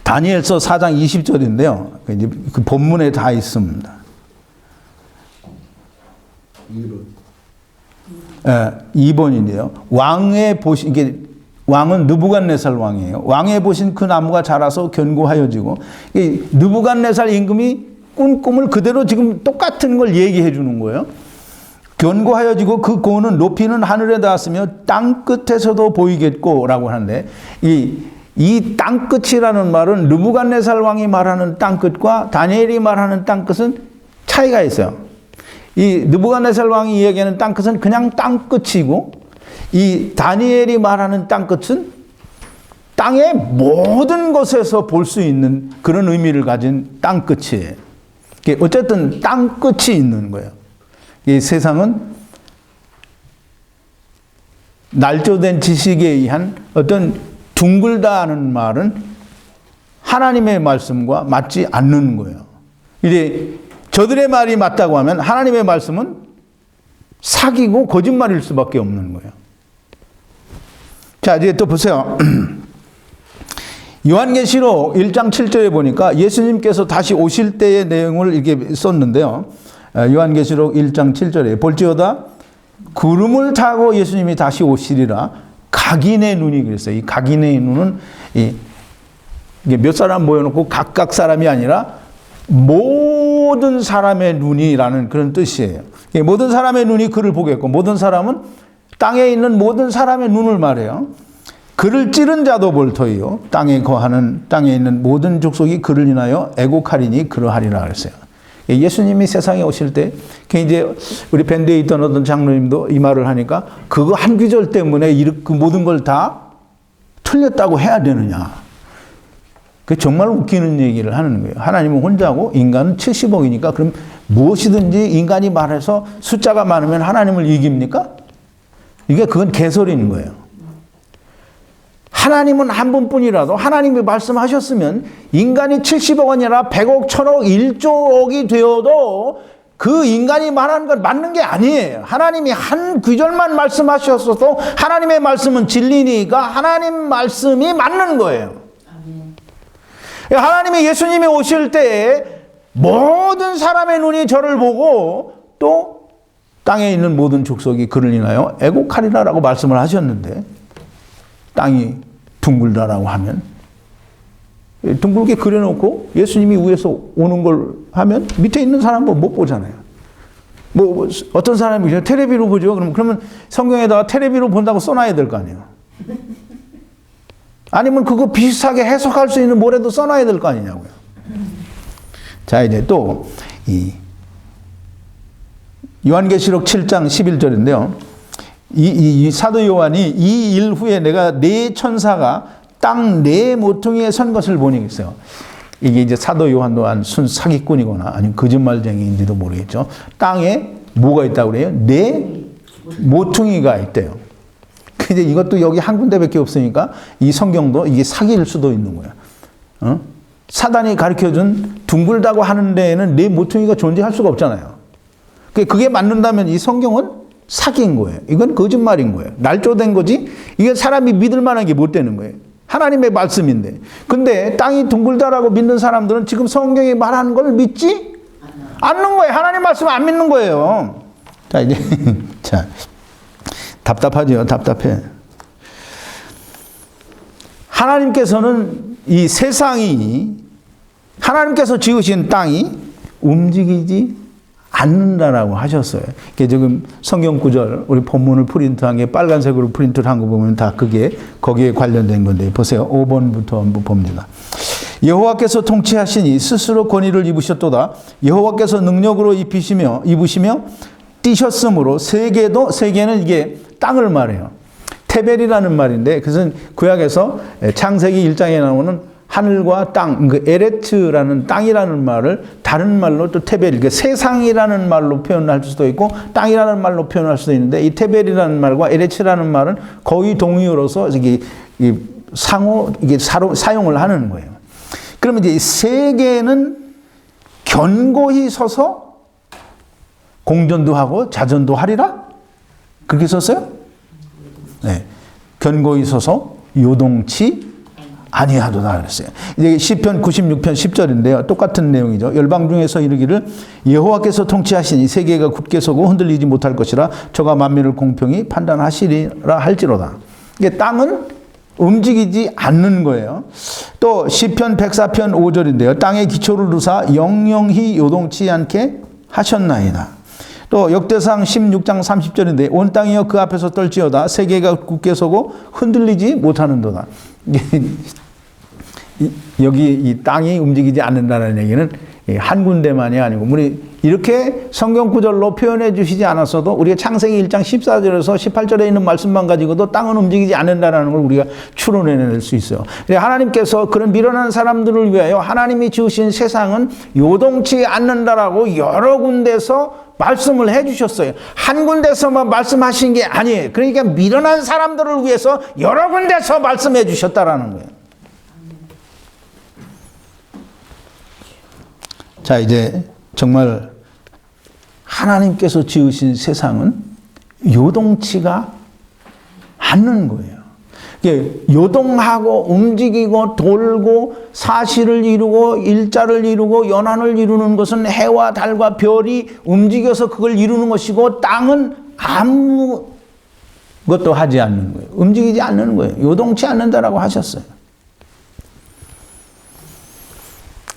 다니엘서 4장 20절인데요. 이제 그 본문에 다 있습니다. 2번인데요. 왕의 보신, 이게 왕은 느부갓네살 왕이에요. 왕의 보신 그 나무가 자라서 견고하여지고, 느부갓네살 임금이 꾼 꿈을 그대로 지금 똑같은 걸 얘기해 주는 거예요. 견고하여지고 그 고는 높이는 하늘에 닿았으며 땅 끝에서도 보이겠고라고 하는데, 이 땅 끝이라는 말은 느부갓네살 왕이 말하는 땅 끝과 다니엘이 말하는 땅 끝은 차이가 있어요. 이 느부갓네살 왕이 이야기하는 땅 끝은 그냥 땅 끝이고, 이 다니엘이 말하는 땅 끝은 땅의 모든 것에서 볼 수 있는 그런 의미를 가진 땅 끝이에요. 어쨌든 땅 끝이 있는 거예요. 이 세상은 날조된 지식에 의한 어떤 둥글다는 말은 하나님의 말씀과 맞지 않는 거예요. 이제 저들의 말이 맞다고 하면 하나님의 말씀은 사기고 거짓말일 수밖에 없는 거예요. 자, 이제 또 보세요. 요한계시록 1장 7절에 보니까 예수님께서 다시 오실 때의 내용을 이렇게 썼는데요. 요한계시록 1장 7절에 볼지어다 구름을 타고 예수님이 다시 오시리라 각인의 눈이 그랬어요. 이 각인의 눈은 이게 몇 사람 모여놓고 각각 사람이 아니라 모든 사람의 눈이라는 그런 뜻이에요. 모든 사람의 눈이 그를 보겠고 모든 사람은 땅에 있는 모든 사람의 눈을 말해요. 그를 찌른 자도 볼 터이요 땅에 거하는 땅에 있는 모든 족속이 그를 인하여 애곡하리니 그러하리라 그랬어요. 예수님이 세상에 오실 때 이제 우리 밴드에 있던 어떤 장로님도 이 말을 하니까 그거 한 구절 때문에 그 모든 걸 다 틀렸다고 해야 되느냐. 그 정말 웃기는 얘기를 하는 거예요. 하나님은 혼자고 인간은 70억이니까 그럼 무엇이든지 인간이 말해서 숫자가 많으면 하나님을 이깁니까? 그건 개소리인 거예요. 하나님은 한 분뿐이라도 하나님이 말씀하셨으면 인간이 70억 원이나 100억, 1000억, 1조억이 되어도 그 인간이 말하는 건 맞는 게 아니에요. 하나님이 한 구절만 말씀하셨어도 하나님의 말씀은 진리니까 하나님 말씀이 맞는 거예요. 하나님이 예수님이 오실 때 모든 사람의 눈이 저를 보고 또 땅에 있는 모든 족속이 그를 인하여 애곡하리라라고 말씀을 하셨는데 땅이 둥글다라고 하면 둥글게 그려놓고 예수님이 위에서 오는 걸 하면 밑에 있는 사람은 못 보잖아요. 뭐 어떤 사람이 테레비로 보죠. 그러면 성경에다가 테레비로 본다고 써놔야 될 거 아니에요. 아니면 그거 비슷하게 해석할 수 있는 뭐라도 써놔야 될 거 아니냐고요. 자, 이제 또 이 요한계시록 7장 11절인데요. 이 사도 요한이 이 일 후에 내가 네 천사가 땅 네 모퉁이에 선 것을 보니 있어요. 이게 이제 사도 요한 또한 순 사기꾼이거나 아니면 거짓말쟁이인지도 모르겠죠. 땅에 뭐가 있다고 그래요? 네 모퉁이가 있대요. 근데 이것도 여기 한 군데밖에 없으니까 이 성경도 이게 사기일 수도 있는 거야. 사단이 가르쳐준 둥글다고 하는 데에는 네 모퉁이가 존재할 수가 없잖아요. 그게 맞는다면 이 성경은 사기인 거예요. 이건 거짓말인 거예요. 날조된 거지. 이게 사람이 믿을 만한 게 못 되는 거예요. 하나님의 말씀인데. 근데 땅이 둥글다라고 믿는 사람들은 지금 성경이 말하는 걸 믿지 않는 거예요. 하나님 말씀 안 믿는 거예요. 자, 이제 자, 답답하죠. 답답해. 하나님께서는 이 세상이 하나님께서 지으신 땅이 움직이지 않는다라고 하셨어요. 이게 지금 성경 구절, 우리 본문을 프린트한 게 빨간색으로 프린트를 한 거 보면 다 그게 거기에 관련된 건데 보세요. 5번부터 한번 봅니다. 여호와께서 통치하시니 스스로 권위를 입으셨도다. 여호와께서 능력으로 입으시며 뛰셨으므로 세계는 이게 땅을 말해요. 테벨이라는 말인데 그것은 구약에서 창세기 1장에 나오는 하늘과 땅, 그 에레츠라는 땅이라는 말을 다른 말로 또 테벨, 그 세상이라는 말로 표현할 수도 있고 땅이라는 말로 표현할 수도 있는데 이 테벨이라는 말과 에레츠라는 말은 거의 동의어로서 이게 상호 이게 사용을 하는 거예요. 그러면 이제 세계는 견고히 서서 공전도 하고 자전도 하리라? 그렇게 썼어요? 네. 견고히 서서 요동치 아니하도다 그랬어요. 이제 시편 96편 10절인데요. 똑같은 내용이죠. 열방 중에서 이르기를 여호와께서 통치하시니 세계가 굳게 서고 흔들리지 못할 것이라 저가 만민을 공평히 판단하시리라 할지로다. 이게 땅은 움직이지 않는 거예요. 또 시편 104편 5절인데요. 땅의 기초를 두사 영영히 요동치 않게 하셨나이다. 또 역대상 16장 30절인데 온 땅이여 그 앞에서 떨지어다 세계가 굳게 서고 흔들리지 못하는도다. 여기 이 땅이 움직이지 않는다는 얘기는 한 군데만이 아니고 우리 이렇게 성경 구절로 표현해 주시지 않았어도 우리가 창세기 1장 14절에서 18절에 있는 말씀만 가지고도 땅은 움직이지 않는다는 걸 우리가 추론해낼 수 있어요. 하나님께서 그런 미련한 사람들을 위하여 하나님이 지으신 세상은 요동치 않는다라고 여러 군데서 말씀을 해 주셨어요. 한 군데서만 말씀하신 게 아니에요. 그러니까 미련한 사람들을 위해서 여러 군데서 말씀해 주셨다라는 거예요. 자, 이제 정말 하나님께서 지으신 세상은 요동치가 않는 거예요. 요동하고 움직이고 돌고 사시를 이루고 일자를 이루고 연한을 이루는 것은 해와 달과 별이 움직여서 그걸 이루는 것이고 땅은 아무것도 하지 않는 거예요. 움직이지 않는 거예요. 요동치 않는다라고 하셨어요.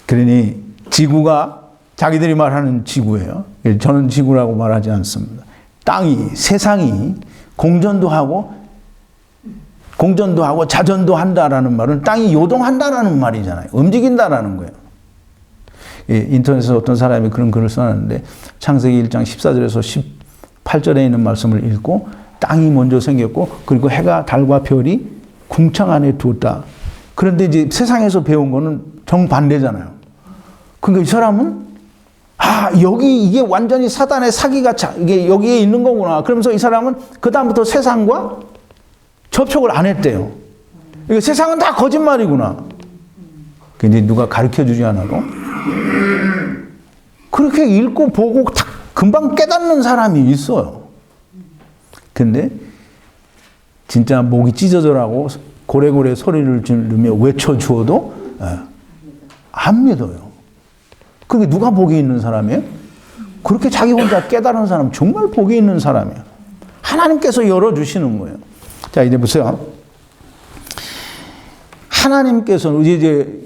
그러니 지구가 자기들이 말하는 지구예요. 저는 지구라고 말하지 않습니다. 땅이, 세상이 공전도 하고 자전도 한다라는 말은 땅이 요동한다라는 말이잖아요. 움직인다라는 거예요. 인터넷에서 어떤 사람이 그런 글을 써놨는데 창세기 1장 14절에서 18절에 있는 말씀을 읽고 땅이 먼저 생겼고 그리고 해가 달과 별이 궁창 안에 두었다. 그런데 이제 세상에서 배운 거는 정반대잖아요. 그러니까 이 사람은 여기 이게 완전히 사단의 사기가 이게 여기에 있는 거구나. 그러면서 이 사람은 그다음부터 세상과 접촉을 안 했대요. 이게 세상은 다 거짓말이구나. 근데 누가 가르쳐 주지 않아도 그렇게 읽고 보고 금방 깨닫는 사람이 있어요. 근데 진짜 목이 찢어져라고 고래고래 소리를 지르며 외쳐주어도 안 믿어요. 그게 누가 복이 있는 사람이에요? 그렇게 자기 혼자 깨달은 사람 정말 복이 있는 사람이에요. 하나님께서 열어주시는 거예요. 자, 이제 보세요. 하나님께서는 이제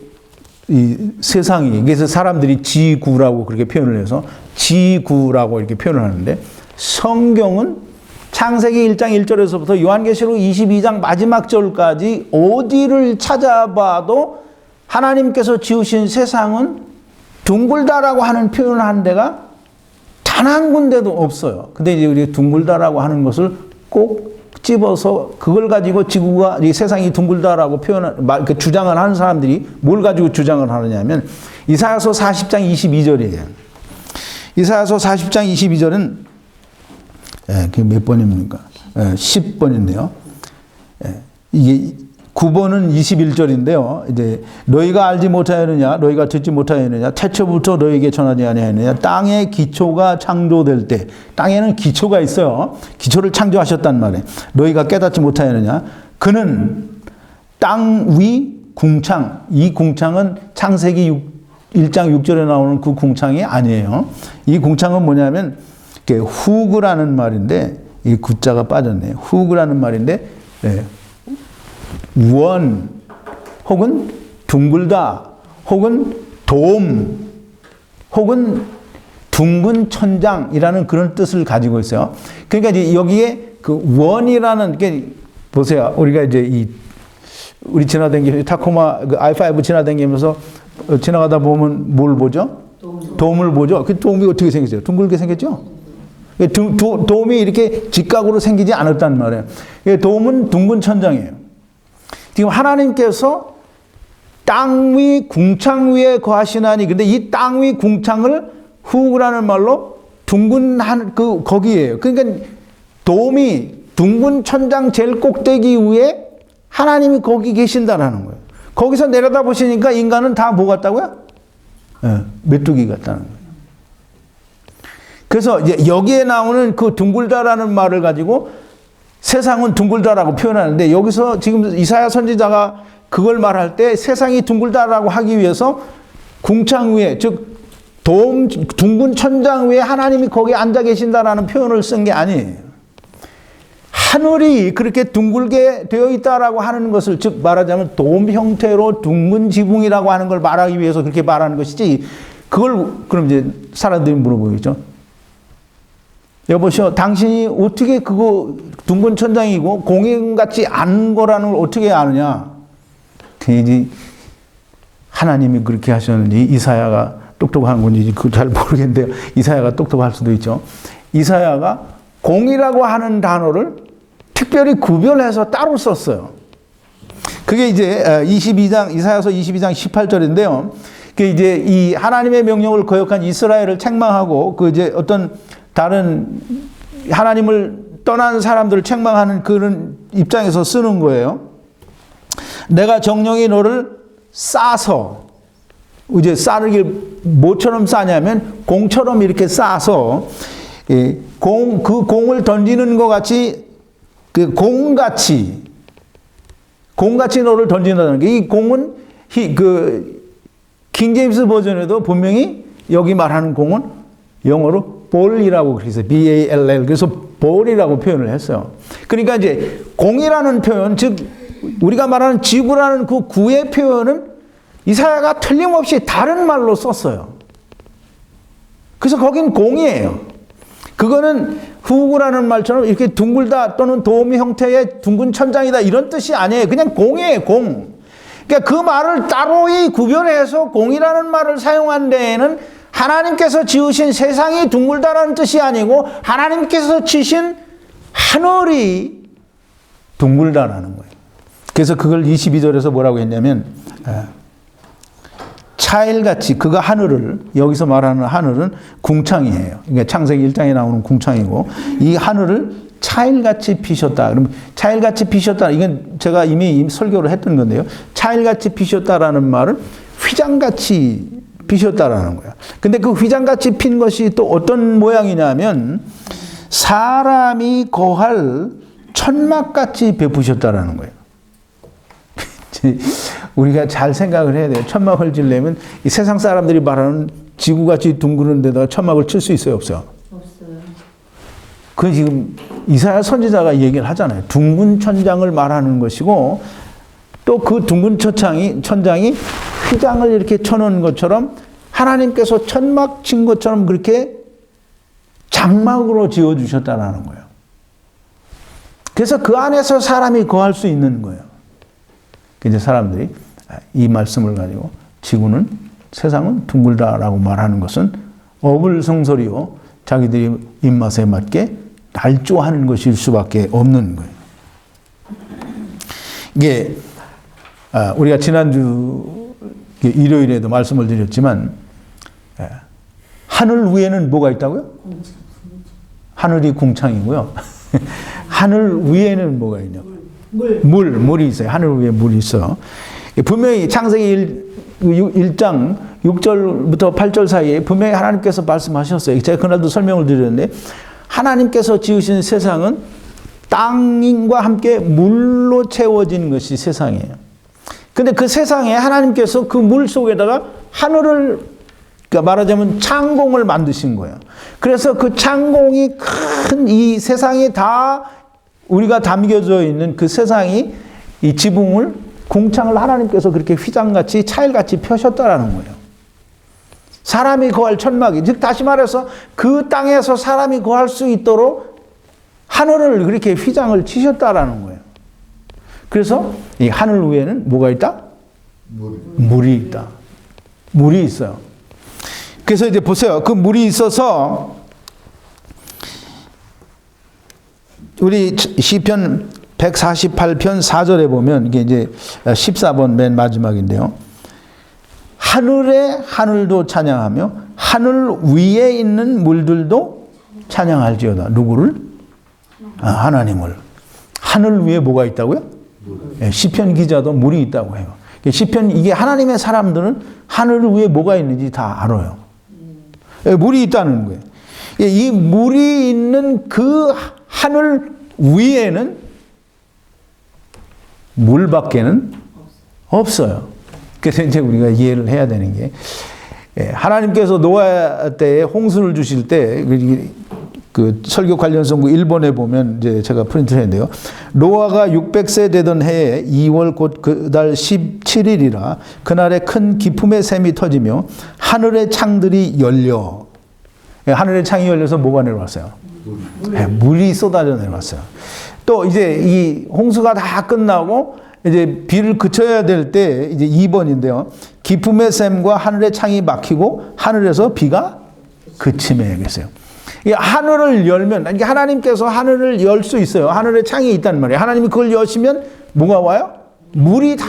이 세상이, 그래서 사람들이 지구라고 그렇게 표현을 해서 지구라고 이렇게 표현을 하는데 성경은 창세기 1장 1절에서부터 요한계시록 22장 마지막 절까지 어디를 찾아봐도 하나님께서 지으신 세상은 둥글다라고 하는 표현을 한 데가 단 한 군데도 없어요. 근데 이제 우리 둥글다라고 하는 것을 꼭 집어서 그걸 가지고 지구가, 이 세상이 둥글다라고 주장을 하는 사람들이 뭘 가지고 주장을 하느냐면 이사야서 40장 22절이에요. 이사야서 40장 22절은 그게 몇 번입니까? 10번인데요. 이게 9번은 21절인데요. 이제 너희가 알지 못하였느냐, 너희가 듣지 못하였느냐, 태초부터 너희에게 전하지 아니하였느냐. 땅의 기초가 창조될 때, 땅에는 기초가 있어요. 기초를 창조하셨단 말이에요. 너희가 깨닫지 못하였느냐. 그는 땅 위 궁창, 이 궁창은 창세기 1장 6절에 나오는 그 궁창이 아니에요. 이 궁창은 뭐냐면 후그라는 말인데, 이 구자가 빠졌네요. 후그라는 말인데, 원 혹은 둥글다 혹은 돔 혹은 둥근 천장이라는 그런 뜻을 가지고 있어요. 그러니까 이제 여기에 그 원이라는 게 보세요. 우리가 이제 우리 지나다니면서 타코마 그 I5 지나다니면서 지나가다 보면 뭘 보죠? 돔을 보죠. 그 돔이 어떻게 생겼어요? 둥글게 생겼죠? 돔이 이렇게 직각으로 생기지 않았단 말이에요. 돔은 둥근 천장이에요. 지금 하나님께서 땅 위 궁창 위에 거하시나니, 근데 이 땅 위 궁창을 후라는 말로 둥근 거기에요. 그러니까 돔이 둥근 천장 제일 꼭대기 위에 하나님이 거기 계신다라는 거예요. 거기서 내려다 보시니까 인간은 다 뭐 같다고요? 메뚜기 같다는 거예요. 그래서 이제 여기에 나오는 그 둥글다라는 말을 가지고 세상은 둥글다라고 표현하는데, 여기서 지금 이사야 선지자가 그걸 말할 때 세상이 둥글다라고 하기 위해서 궁창 위에, 즉 둥근 천장 위에 하나님이 거기에 앉아 계신다라는 표현을 쓴 게 아니에요. 하늘이 그렇게 둥글게 되어 있다라고 하는 것을, 즉 말하자면 돔 형태로 둥근 지붕이라고 하는 걸 말하기 위해서 그렇게 말하는 것이지, 그걸 그럼 이제 사람들이 물어보겠죠. 여보시오, 당신이 어떻게 그거 둥근 천장이고 공인같이 않은 거라는 걸 어떻게 아느냐? 괜히 하나님이 그렇게 하셨는지 이사야가 똑똑한 건지 그 잘 모르겠는데요. 이사야가 똑똑할 수도 있죠. 이사야가 공이라고 하는 단어를 특별히 구별해서 따로 썼어요. 그게 이제 22장, 이사야서 22장 18절인데요. 그 이제 이 하나님의 명령을 거역한 이스라엘을 책망하고 그 이제 어떤 다른 하나님을 떠난 사람들을 책망하는 그런 입장에서 쓰는 거예요. 내가 정령이 너를 싸서, 이제 싸는 게 뭐처럼 싸냐면 공처럼 이렇게 싸서, 그 공을 던지는 것 같이, 그 공같이 너를 던진다는 게, 이 공은 그 킹제임스 버전에도 분명히 여기 말하는 공은 영어로 볼이라고 그래서 B-A-L-L, 그래서 볼이라고 표현을 했어요. 그러니까 이제 공이라는 표현, 즉 우리가 말하는 지구라는 그 구의 표현은 이사야가 틀림없이 다른 말로 썼어요. 그래서 거긴 공이에요. 그거는 후구라는 말처럼 이렇게 둥글다 또는 도움 형태의 둥근 천장이다 이런 뜻이 아니에요. 그냥 공이에요, 공. 그러니까 그 말을 따로이 구별해서 공이라는 말을 사용한 데에는 하나님께서 지으신 세상이 둥글다라는 뜻이 아니고 하나님께서 지신 하늘이 둥글다라는 거예요. 그래서 그걸 22절에서 뭐라고 했냐면 차일같이, 그가 하늘을, 여기서 말하는 하늘은 궁창이에요. 그러니까 창세기 1장에 나오는 궁창이고, 이 하늘을 차일같이 피셨다. 그럼 차일같이 피셨다, 이건 제가 이미 설교를 했던 건데요. 차일같이 피셨다라는 말은 휘장같이 피셨다라는 거예요. 근데 그 휘장같이 핀 것이 또 어떤 모양이냐면 사람이 거할 천막같이 베푸셨다라는 거예요. 우리가 잘 생각을 해야 돼요. 천막을 지려면 이 세상 사람들이 말하는 지구같이 둥그런 데다가 천막을 칠 수 있어요, 없어요? 없어요. 그 지금 이사야 선지자가 얘기를 하잖아요. 둥근 천장을 말하는 것이고, 또 그 둥근 천장이 휘장을 이렇게 쳐놓은 것처럼 하나님께서 천막 친 것처럼 그렇게 장막으로 지어주셨다라는 거예요. 그래서 그 안에서 사람이 거할 수 있는 거예요. 이제 사람들이 이 말씀을 가지고 지구는, 세상은 둥글다라고 말하는 것은 어불성설이요, 자기들이 입맛에 맞게 날조하는 것일 수밖에 없는 거예요. 이게 우리가 지난주 일요일에도 말씀을 드렸지만 하늘 위에는 뭐가 있다고요? 하늘이 궁창이고요. 하늘 위에는 뭐가 있냐고요? 물이 있어요. 하늘 위에 물이 있어. 분명히 창세기 1장 6절부터 8절 사이에 분명히 하나님께서 말씀하셨어요. 제가 그날도 설명을 드렸는데, 하나님께서 지으신 세상은 땅과 함께 물로 채워진 것이 세상이에요. 근데 그 세상에 하나님께서 그 물 속에다가 하늘을, 그러니까 말하자면 창공을 만드신 거예요. 그래서 그 창공이 큰 이 세상이 다 우리가 담겨져 있는 그 세상이, 이 지붕을, 궁창을 하나님께서 그렇게 휘장같이 차일같이 펴셨다라는 거예요. 사람이 거할 천막이, 즉 다시 말해서 그 땅에서 사람이 거할 수 있도록 하늘을 그렇게 휘장을 치셨다라는 거예요. 그래서 이 하늘 위에는 뭐가 있다? 물이 있다. 물이 있어요. 그래서 이제 보세요. 그 물이 있어서 우리 시편 148편 4절에 보면 이게 이제 14번 맨 마지막인데요. 하늘에 하늘도 찬양하며 하늘 위에 있는 물들도 찬양할지어다. 누구를? 하나님을. 하늘 위에 뭐가 있다고요? 시편 기자도 물이 있다고 해요. 시편 이게 하나님의 사람들은 하늘 위에 뭐가 있는지 다 알아요. 물이 있다는 거예요. 이 물이 있는 그 하늘 위에는 물밖에는 없어요. 그래서 이제 우리가 이해를 해야 되는 게, 하나님께서 노아 때에 홍수를 주실 때, 그 설교 관련 성구 1번에 보면 이제 제가 프린트를 했는데요. 노아가 600세 되던 해에 2월 곧 그달 17일이라 그날에 큰 기품의 샘이 터지며 하늘의 창들이 열려. 하늘의 창이 열려서 뭐가 내려왔어요? 물이 쏟아져 내려왔어요. 또 이제 이 홍수가 다 끝나고 이제 비를 그쳐야 될 때 이제 2번인데요. 기품의 샘과 하늘의 창이 막히고 하늘에서 비가 그침에 계세요. 이 하늘을 열면, 하나님께서 하늘을 열 수 있어요. 하늘에 창이 있단 말이에요. 하나님이 그걸 여시면 뭐가 와요? 물이 다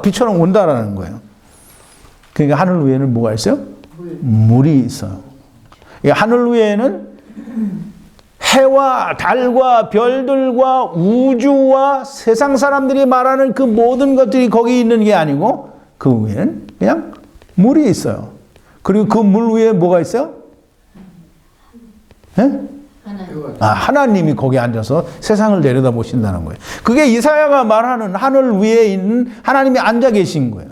비처럼 온다라는 거예요. 그러니까 하늘 위에는 뭐가 있어요? 물이 있어요. 하늘 위에는 해와 달과 별들과 우주와 세상 사람들이 말하는 그 모든 것들이 거기 있는 게 아니고 그 위에는 그냥 물이 있어요. 그리고 그 물 위에 뭐가 있어요? 하나님이 거기 앉아서 세상을 내려다보신다는 거예요. 그게 이사야가 말하는 하늘 위에 있는 하나님이 앉아 계신 거예요.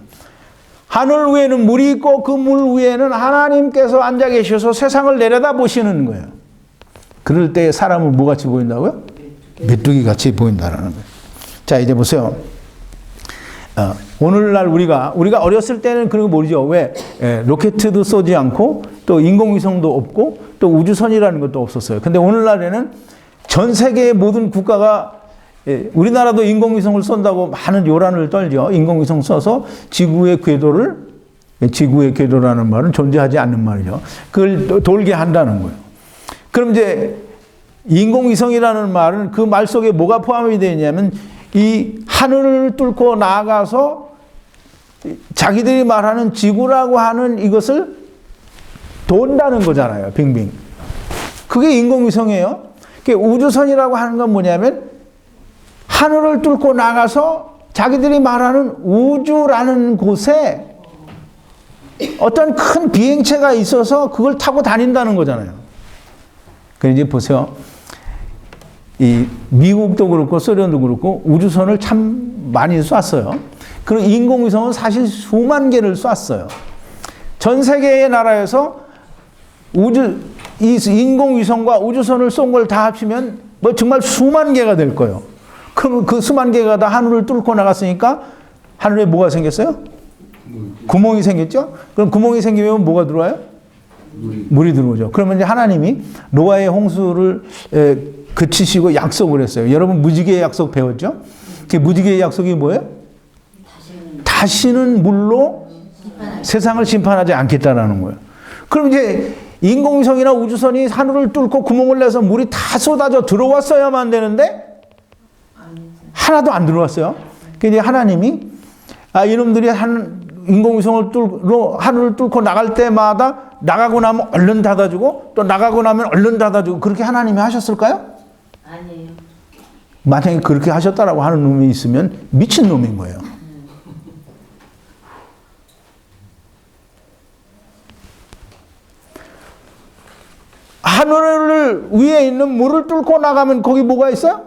하늘 위에는 물이 있고 그 물 위에는 하나님께서 앉아 계셔서 세상을 내려다보시는 거예요. 그럴 때 사람은 뭐같이 보인다고요? 메뚜기 같이 보인다는 거예요. 자, 이제 보세요. 오늘날 우리가 어렸을 때는 그런 거 모르죠. 왜? 로켓도 쏘지 않고 또 인공위성도 없고 또 우주선이라는 것도 없었어요. 근데 오늘날에는 전 세계의 모든 국가가, 우리나라도 인공위성을 쏜다고 많은 요란을 떨죠. 인공위성 쏘서 지구의 궤도라는 말은 존재하지 않는 말이죠. 그걸 돌게 한다는 거예요. 그럼 이제 인공위성이라는 말은 그 말 속에 뭐가 포함이 되어 있냐면 이 하늘을 뚫고 나아가서 자기들이 말하는 지구라고 하는 이것을 돈다는 거잖아요. 빙빙. 그게 인공위성이에요. 우주선이라고 하는 건 뭐냐면 하늘을 뚫고 나가서 자기들이 말하는 우주라는 곳에 어떤 큰 비행체가 있어서 그걸 타고 다닌다는 거잖아요. 그래서 이제 보세요. 이 미국도 그렇고 소련도 그렇고 우주선을 참 많이 쐈어요. 그리고 인공위성은 사실 수만 개를 쐈어요. 전 세계의 나라에서 이 인공위성과 우주선을 쏜 걸 다 합치면 뭐 정말 수만 개가 될 거예요. 그러면 그 수만 개가 다 하늘을 뚫고 나갔으니까 하늘에 뭐가 생겼어요? 구멍이 생겼죠? 그럼 구멍이 생기면 뭐가 들어와요? 물이 들어오죠. 그러면 이제 하나님이 노아의 홍수를 그치시고 약속을 했어요. 여러분 무지개의 약속 배웠죠? 그 무지개의 약속이 뭐예요? 다시는 물로 세상을 심판하지 않겠다라는 거예요. 그럼 이제 인공위성이나 우주선이 하늘을 뚫고 구멍을 내서 물이 다 쏟아져 들어왔어야만 되는데 하나도 안 들어왔어요. 그래서 하나님이 이놈들이 인공위성을 하늘을 뚫고 나갈 때마다 나가고 나면 얼른 닫아주고 또 나가고 나면 얼른 닫아주고 그렇게 하나님이 하셨을까요? 아니에요. 만약에 그렇게 하셨다라고 하는 놈이 있으면 미친 놈인 거예요. 하늘 위에 있는 물을 뚫고 나가면 거기 뭐가 있어요?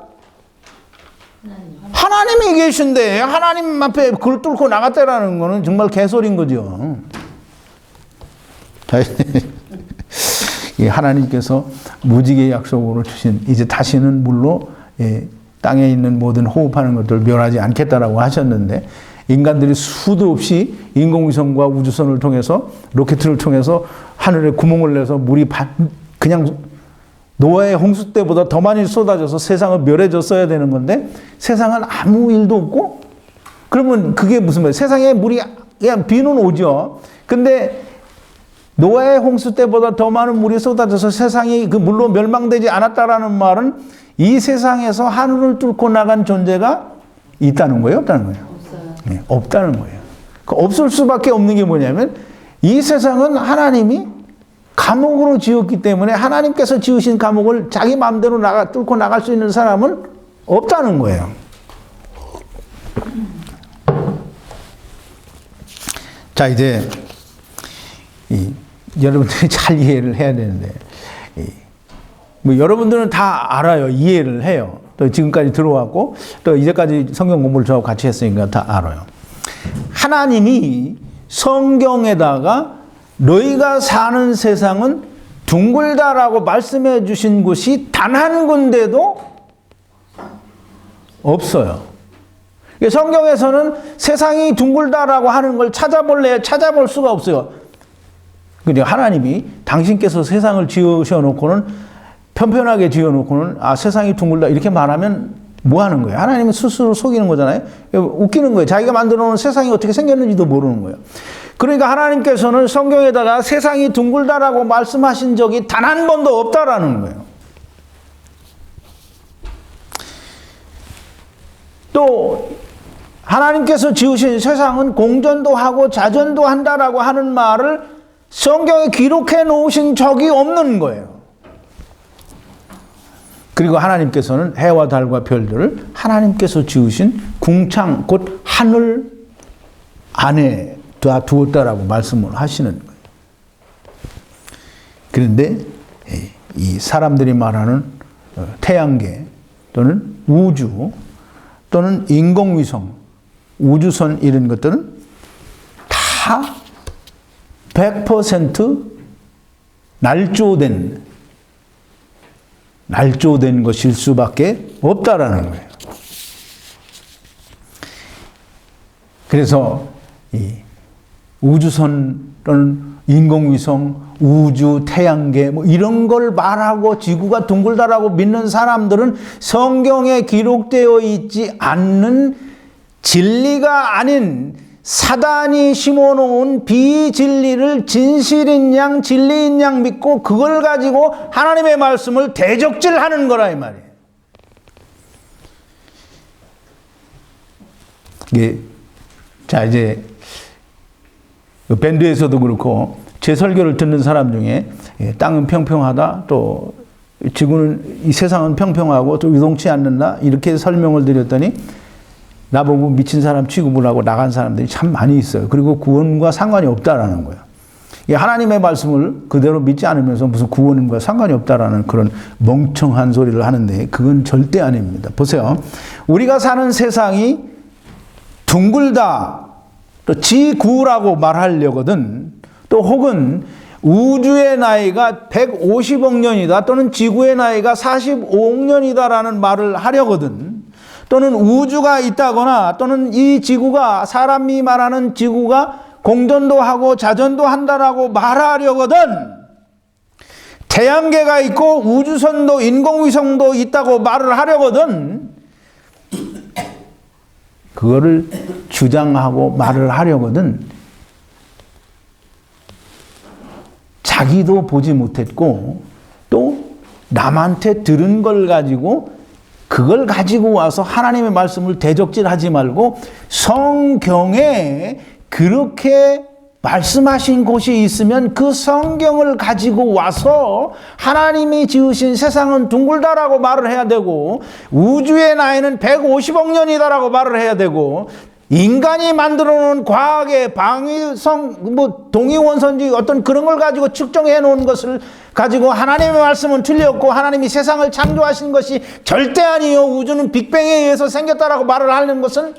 하나님이 계신데 하나님 앞에 그걸 뚫고 나갔다라는 거는 정말 개소리인 거죠. 하나님께서 무지개 약속으로 주신 이제 다시는 물로 땅에 있는 모든 호흡하는 것들을 멸하지 않겠다라고 하셨는데 인간들이 수도 없이 인공위성과 우주선을 통해서 로켓을 통해서 하늘에 구멍을 내서 물이 그냥 노아의 홍수 때보다 더 많이 쏟아져서 세상을 멸해졌어야 되는 건데 세상은 아무 일도 없고 그러면 그게 무슨 말이에요? 세상에 물이 그냥 비는 오죠. 근데 노아의 홍수 때보다 더 많은 물이 쏟아져서 세상이 그 물로 멸망되지 않았다라는 말은 이 세상에서 하늘을 뚫고 나간 존재가 있다는 거예요? 없다는 거예요? 없어요. 네, 없다는 거예요. 없을 수밖에 없는 게 뭐냐면 이 세상은 하나님이 감옥으로 지었기 때문에 하나님께서 지으신 감옥을 자기 마음대로 뚫고 나갈 수 있는 사람은 없다는 거예요. 자, 이제 여러분들이 잘 이해를 해야 되는데 뭐 여러분들은 다 알아요. 이해를 해요. 또 지금까지 들어왔고 또 이제까지 성경 공부를 저하고 같이 했으니까 다 알아요. 하나님이 성경에다가 너희가 사는 세상은 둥글다라고 말씀해 주신 곳이 단 한 군데도 없어요. 성경에서는 세상이 둥글다라고 하는 걸 찾아볼 수가 없어요. 그러니까 하나님이 당신께서 세상을 지으셔놓고는 편편하게 지어놓고는 세상이 둥글다 이렇게 말하면 뭐 하는 거예요? 하나님은 스스로 속이는 거잖아요. 웃기는 거예요. 자기가 만들어 놓은 세상이 어떻게 생겼는지도 모르는 거예요. 그러니까 하나님께서는 성경에다가 세상이 둥글다라고 말씀하신 적이 단 한 번도 없다라는 거예요. 또 하나님께서 지으신 세상은 공전도 하고 자전도 한다라고 하는 말을 성경에 기록해 놓으신 적이 없는 거예요. 그리고 하나님께서는 해와 달과 별들을 하나님께서 지으신 궁창 곧 하늘 안에 두었다라고 말씀을 하시는 거예요. 그런데 이 사람들이 말하는 태양계 또는 우주 또는 인공위성, 우주선 이런 것들은 다 100% 날조된 것일 수밖에 없다라는 거예요. 그래서 이 우주선 또는 인공위성, 우주, 태양계 뭐 이런 걸 말하고 지구가 둥글다라고 믿는 사람들은 성경에 기록되어 있지 않는 진리가 아닌 사단이 심어놓은 비진리를 진실인 양 진리인 양 믿고 그걸 가지고 하나님의 말씀을 대적질하는 거라 이 말이에요. 자 이제 밴드에서도 그렇고 제 설교를 듣는 사람 중에 땅은 평평하다 또 지구는 이 세상은 평평하고 또 유동치 않는다 이렇게 설명을 드렸더니 나보고 미친 사람 취급을 하고 나간 사람들이 참 많이 있어요. 그리고 구원과 상관이 없다라는 거예요. 하나님의 말씀을 그대로 믿지 않으면서 무슨 구원과 상관이 없다라는 그런 멍청한 소리를 하는데 그건 절대 아닙니다. 보세요. 우리가 사는 세상이 둥글다 또 지구라고 말하려거든 또 혹은 우주의 나이가 150억 년이다 또는 지구의 나이가 45억 년이다라는 말을 하려거든 또는 우주가 있다거나 또는 이 지구가 사람이 말하는 지구가 공전도 하고 자전도 한다라고 말하려거든 태양계가 있고 우주선도 인공위성도 있다고 말을 하려거든 그거를 주장하고 말을 하려거든 자기도 보지 못했고 또 남한테 들은 걸 가지고 그걸 가지고 와서 하나님의 말씀을 대적질하지 말고 성경에 그렇게 말씀하신 곳이 있으면 그 성경을 가지고 와서 하나님이 지으신 세상은 둥글다라고 말을 해야 되고 우주의 나이는 150억 년이다라고 말을 해야 되고 인간이 만들어 놓은 과학의 방위성 동위원선지 어떤 그런 걸 가지고 측정해 놓은 것을 가지고 하나님의 말씀은 틀렸고 하나님이 세상을 창조하신 것이 절대 아니요 우주는 빅뱅에 의해서 생겼다라고 말을 하는 것은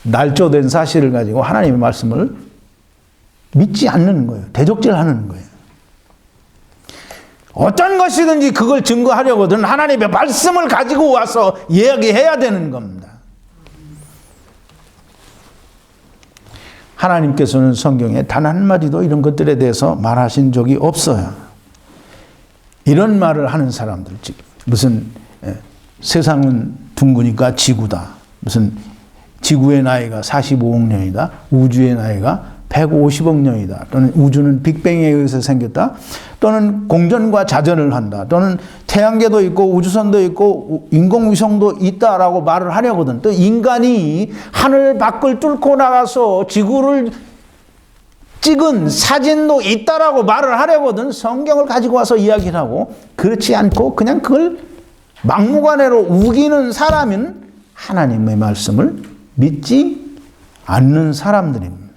날조된 사실을 가지고 하나님의 말씀을 믿지 않는 거예요. 대적질하는 거예요. 어떤 것이든지 그걸 증거하려거든 하나님의 말씀을 가지고 와서 이야기해야 되는 겁니다. 하나님께서는 성경에 단 한마디도 이런 것들에 대해서 말하신 적이 없어요. 이런 말을 하는 사람들, 즉 무슨 세상은 둥그니까 지구다, 무슨 지구의 나이가 45억 년이다, 우주의 나이가 150억 년이다, 또는 우주는 빅뱅에 의해서 생겼다, 또는 공전과 자전을 한다, 또는 태양계도 있고 우주선도 있고 인공위성도 있다라고 말을 하려거든. 또 인간이 하늘 밖을 뚫고 나가서 지구를 찍은 사진도 있다라고 말을 하려거든. 성경을 가지고 와서 이야기를 하고, 그렇지 않고 그냥 그걸 막무가내로 우기는 사람은 하나님의 말씀을 믿지 않는 사람들입니다.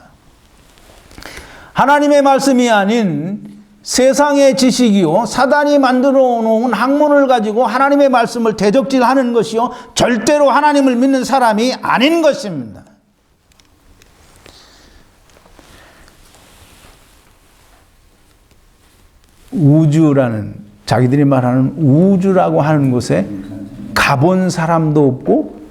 하나님의 말씀이 아닌 세상의 지식이요, 사단이 만들어 놓은 학문을 가지고 하나님의 말씀을 대적질하는 것이요, 절대로 하나님을 믿는 사람이 아닌 것입니다. 우주라는, 자기들이 말하는 우주라고 하는 곳에 가본 사람도 없고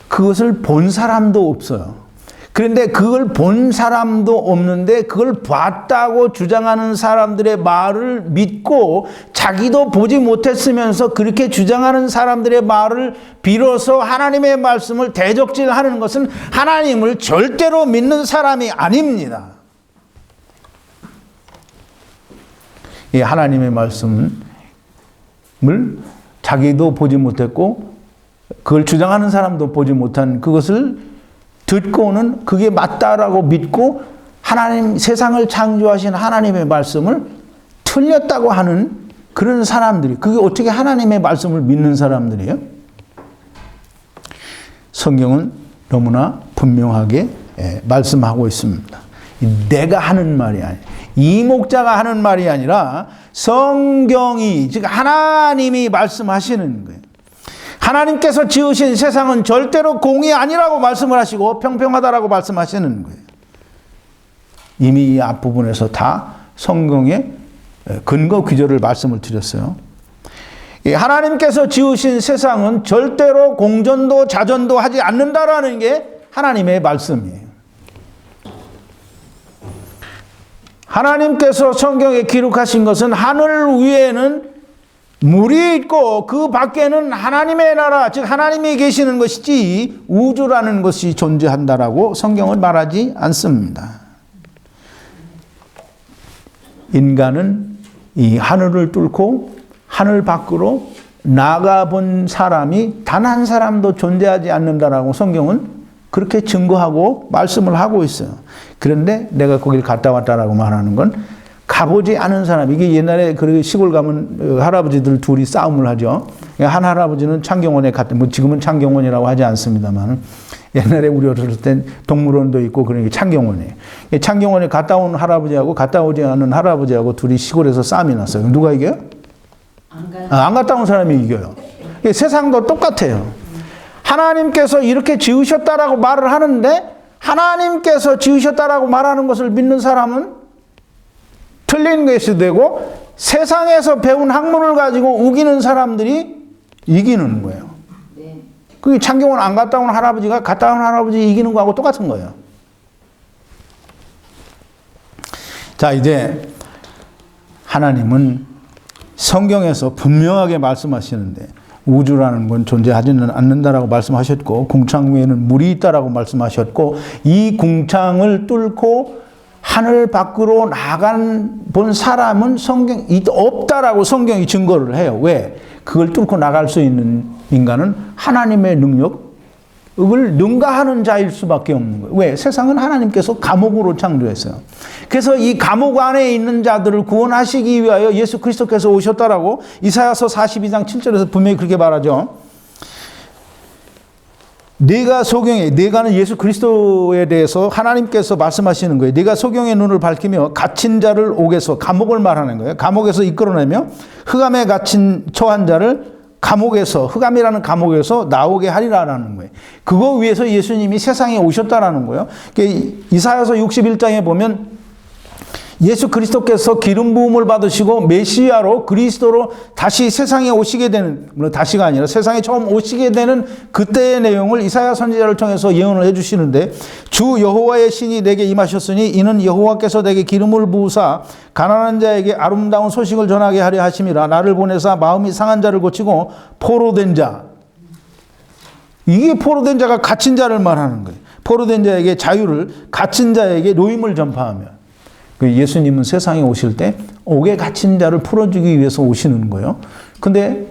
그것을 본 사람도 없어요. 그런데 그걸 본 사람도 없는데 그걸 봤다고 주장하는 사람들의 말을 믿고 자기도 보지 못했으면서 그렇게 주장하는 사람들의 말을 빌어서 하나님의 말씀을 대적질하는 것은 하나님을 절대로 믿는 사람이 아닙니다. 이 하나님의 말씀을 자기도 보지 못했고 그걸 주장하는 사람도 보지 못한 그것을 듣고는 그게 맞다라고 믿고 하나님, 세상을 창조하신 하나님의 말씀을 틀렸다고 하는 그런 사람들이, 그게 어떻게 하나님의 말씀을 믿는 사람들이에요? 성경은 너무나 분명하게 말씀하고 있습니다. 내가 하는 말이 아니에요. 이 목자가 하는 말이 아니라 성경이, 즉 하나님이 말씀하시는 거예요. 하나님께서 지으신 세상은 절대로 공이 아니라고 말씀을 하시고 평평하다라고 말씀하시는 거예요. 이미 이 앞부분에서 다 성경의 근거 구절을 말씀을 드렸어요. 하나님께서 지으신 세상은 절대로 공전도 자전도 하지 않는다라는 게 하나님의 말씀이에요. 하나님께서 성경에 기록하신 것은 하늘 위에는 물이 있고 그 밖에는 하나님의 나라, 즉 하나님이 계시는 것이지 우주라는 것이 존재한다라고 성경은 말하지 않습니다. 인간은 이 하늘을 뚫고 하늘 밖으로 나가본 사람이 단 한 사람도 존재하지 않는다라고 성경은 그렇게 증거하고 말씀을 하고 있어요. 그런데 내가 거길 갔다 왔다라고 말하는 건 가보지 않은 사람, 이게 옛날에 그 시골 가면 할아버지들 둘이 싸움을 하죠. 한 할아버지는 창경원에 갔다, 뭐 지금은 창경원이라고 하지 않습니다만 옛날에 우리 어렸을 땐 동물원도 있고 그러니까 창경원이에요. 창경원에 갔다 온 할아버지하고 갔다 오지 않은 할아버지하고 둘이 시골에서 싸움이 났어요. 누가 이겨요? 안 갔다 온 사람이 이겨요. 세상도 똑같아요. 하나님께서 이렇게 지으셨다라고 말을 하는데 하나님께서 지으셨다라고 말하는 것을 믿는 사람은 틀린 것이 되고 세상에서 배운 학문을 가지고 우기는 사람들이 이기는 거예요. 그게 창경원 안 갔다 온 할아버지가 갔다 온 할아버지 이기는 거하고 똑같은 거예요. 자, 이제 하나님은 성경에서 분명하게 말씀하시는데 우주라는 건 존재하지는 않는다라고 말씀하셨고 궁창 위에는 물이 있다라고 말씀하셨고 이 궁창을 뚫고 하늘 밖으로 나간 본 사람은 성경이 없다라고 성경이 증거를 해요. 왜? 그걸 뚫고 나갈 수 있는 인간은 하나님의 능력을 능가하는 자일 수밖에 없는 거예요. 왜? 세상은 하나님께서 감옥으로 창조했어요. 그래서 이 감옥 안에 있는 자들을 구원하시기 위하여 예수 그리스도께서 오셨다라고 이사야서 42장 7절에서 분명히 그렇게 말하죠. 네가 소경에, 네가는 예수 그리스도에 대해서 하나님께서 말씀하시는 거예요. 네가 소경의 눈을 밝히며 갇힌 자를 옥에서, 감옥을 말하는 거예요. 감옥에서 이끌어내며 흑암에 갇힌 처한 자를 감옥에서, 흑암이라는 감옥에서 나오게 하리라라는 거예요. 그거 위해서 예수님이 세상에 오셨다라는 거예요. 이사야서 61장에 보면 예수 그리스도께서 기름 부음을 받으시고 메시아로 그리스도로 다시 세상에 오시게 되는, 물론 다시가 아니라 세상에 처음 오시게 되는 그때의 내용을 이사야 선지자를 통해서 예언을 해주시는데, 주 여호와의 신이 내게 임하셨으니 이는 여호와께서 내게 기름을 부으사 가난한 자에게 아름다운 소식을 전하게 하려 하심이라. 나를 보내사 마음이 상한 자를 고치고 포로된 자, 이게 포로된 자가 갇힌 자를 말하는 거예요. 포로된 자에게 자유를, 갇힌 자에게 노임을 전파하며. 예수님은 세상에 오실 때 옥에 갇힌 자를 풀어주기 위해서 오시는 거예요. 근데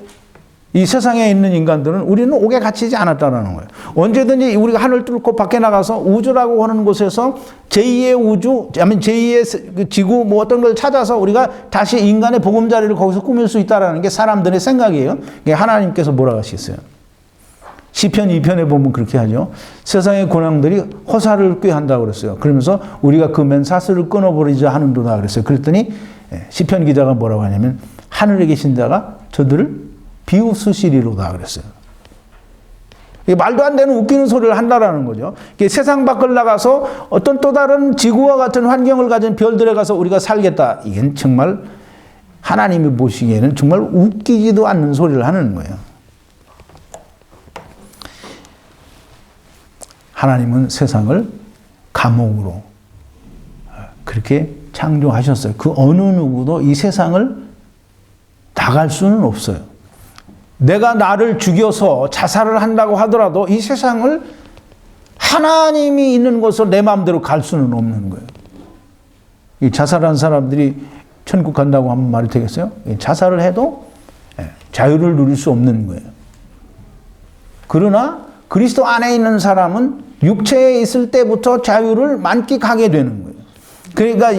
이 세상에 있는 인간들은 우리는 옥에 갇히지 않았다는 거예요. 언제든지 우리가 하늘 뚫고 밖에 나가서 우주라고 하는 곳에서 제2의 우주, 아니면 제2의 지구 뭐 어떤 걸 찾아서 우리가 다시 인간의 보금자리를 거기서 꾸밀 수 있다는 게 사람들의 생각이에요. 하나님께서 뭐라고 하시겠어요? 시편 2편에 보면 그렇게 하죠. 세상의 고난들이 허사를 꾀한다고 그랬어요. 그러면서 우리가 금엔 사슬을 끊어버리자 하는도다 그랬어요. 그랬더니 시편 기자가 뭐라고 하냐면 하늘에 계신 자가 저들을 비웃으시리로다 그랬어요. 말도 안 되는 웃기는 소리를 한다라는 거죠. 세상 밖을 나가서 어떤 또 다른 지구와 같은 환경을 가진 별들에 가서 우리가 살겠다. 이건 정말 하나님이 보시기에는 정말 웃기지도 않는 소리를 하는 거예요. 하나님은 세상을 감옥으로 그렇게 창조하셨어요. 그 어느 누구도 이 세상을 나갈 수는 없어요. 내가 나를 죽여서 자살을 한다고 하더라도 이 세상을 하나님이 있는 곳으로 내 마음대로 갈 수는 없는 거예요. 이 자살한 사람들이 천국 간다고 하면 말이 되겠어요? 자살을 해도 자유를 누릴 수 없는 거예요. 그러나 그리스도 안에 있는 사람은 육체에 있을 때부터 자유를 만끽하게 되는 거예요. 그러니까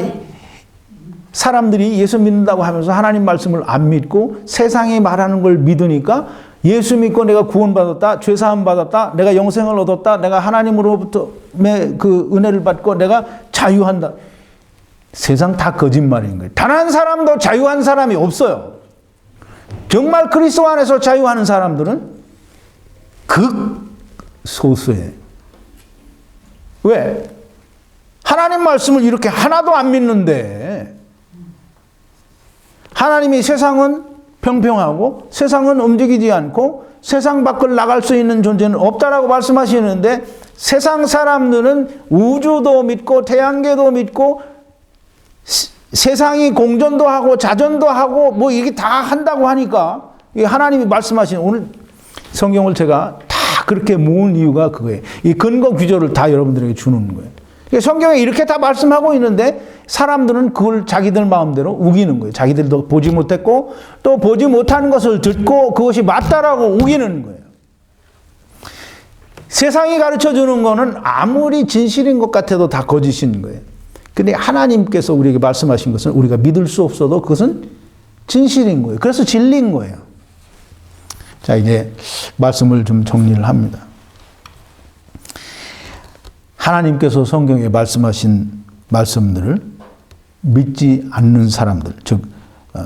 사람들이 예수 믿는다고 하면서 하나님 말씀을 안 믿고 세상이 말하는 걸 믿으니까 예수 믿고 내가 구원받았다, 죄사함 받았다, 내가 영생을 얻었다, 내가 하나님으로부터 그 은혜를 받고 내가 자유한다. 세상 다 거짓말인 거예요. 단 한 사람도 자유한 사람이 없어요. 정말 그리스도 안에서 자유하는 사람들은 극소수예요. 왜? 하나님 말씀을 이렇게 하나도 안 믿는데, 하나님이 세상은 평평하고 세상은 움직이지 않고 세상 밖을 나갈 수 있는 존재는 없다라고 말씀하시는데, 세상 사람들은 우주도 믿고 태양계도 믿고 세상이 공전도 하고 자전도 하고 뭐 이게 다 한다고 하니까, 하나님이 말씀하시는, 오늘 성경을 제가 다 그렇게 모은 이유가 그거예요. 이 근거 규조를 다 여러분들에게 주는 거예요. 성경에 이렇게 다 말씀하고 있는데 사람들은 그걸 자기들 마음대로 우기는 거예요. 자기들도 보지 못했고 또 보지 못하는 것을 듣고 그것이 맞다라고 우기는 거예요. 세상이 가르쳐주는 거는 아무리 진실인 것 같아도 다 거짓인 거예요. 근데 하나님께서 우리에게 말씀하신 것은 우리가 믿을 수 없어도 그것은 진실인 거예요. 그래서 진리인 거예요. 자, 이제 말씀을 좀 정리를 합니다. 하나님께서 성경에 말씀하신 말씀들을 믿지 않는 사람들, 즉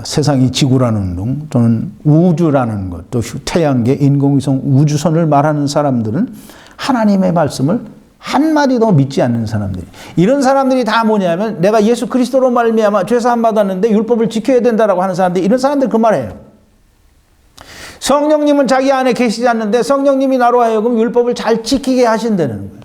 세상이 지구라는 둥 또는 우주라는 것, 또 태양계, 인공위성, 우주선을 말하는 사람들은 하나님의 말씀을 한마디도 믿지 않는 사람들이. 이런 사람들이 다 뭐냐면 내가 예수 그리스도로 말미암아 죄사함 받았는데 율법을 지켜야 된다라고 하는 사람들, 이런 사람들 그 말이에요. 성령님은 자기 안에 계시지 않는데 성령님이 나로 하여금 율법을 잘 지키게 하신다는 거예요.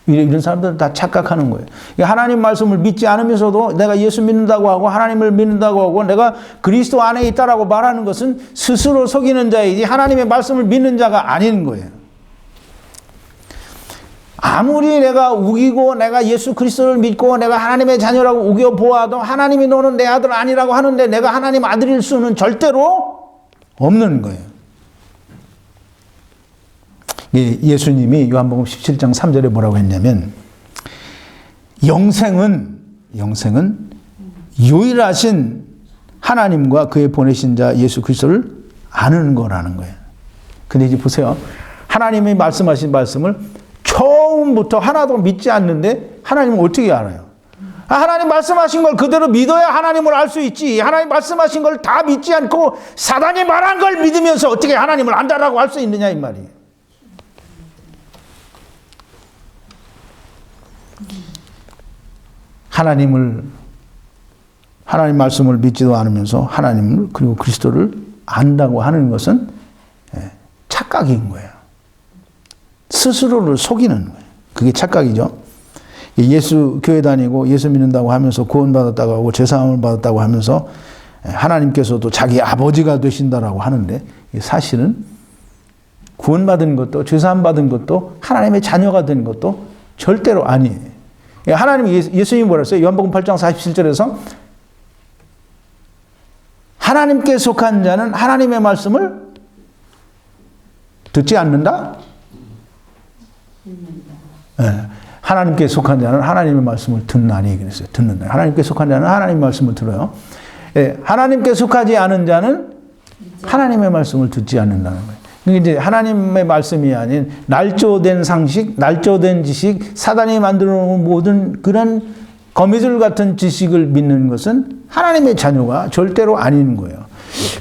이런 사람들은 다 착각하는 거예요. 하나님 말씀을 믿지 않으면서도 내가 예수 믿는다고 하고 하나님을 믿는다고 하고 내가 그리스도 안에 있다라고 말하는 것은 스스로 속이는 자이지 하나님의 말씀을 믿는 자가 아닌 거예요. 아무리 내가 우기고 내가 예수 그리스도를 믿고 내가 하나님의 자녀라고 우겨 보아도 하나님이 너는 내 아들 아니라고 하는데 내가 하나님 아들일 수는 절대로 없는 거예요. 예수님이 요한복음 17장 3절에 뭐라고 했냐면 영생은 유일하신 하나님과 그의 보내신 자 예수 그리스도를 아는 거라는 거예요. 근데 이제 보세요. 하나님이 말씀하신 말씀을 처음부터 하나도 믿지 않는데 하나님은 어떻게 알아요? 하나님 말씀하신 걸 그대로 믿어야 하나님을 알 수 있지. 하나님 말씀하신 걸 다 믿지 않고 사단이 말한 걸 믿으면서 어떻게 하나님을 안다라고 할 수 있느냐 이 말이에요. 하나님을 하나님 말씀을 믿지도 않으면서 하나님을 그리고 그리스도를 안다고 하는 것은 착각인 거예요. 스스로를 속이는 거예요. 그게 착각이죠. 예수 교회 다니고 예수 믿는다고 하면서 구원받았다고 하고 죄사함을 받았다고 하면서 하나님께서도 자기 아버지가 되신다라고 하는데 사실은 구원받은 것도 죄사함 받은 것도 하나님의 자녀가 된 것도 절대로 아니에요. 하나님이 예수님이 뭐라 했어요? 요한복음 8장 47절에서 하나님께 속한 자는 하나님의 말씀을 듣지 않는다? 네. 하나님께 속한 자는 하나님의 말씀을 듣나니 그랬어요. 듣는다. 하나님께 속한 자는 하나님의 말씀을 들어요. 네. 하나님께 속하지 않은 자는 하나님의 말씀을 듣지 않는다는 거예요. 이제 하나님의 말씀이 아닌 날조된 상식, 날조된 지식, 사단이 만들어 놓은 모든 그런 거미줄 같은 지식을 믿는 것은 하나님의 자녀가 절대로 아닌 거예요.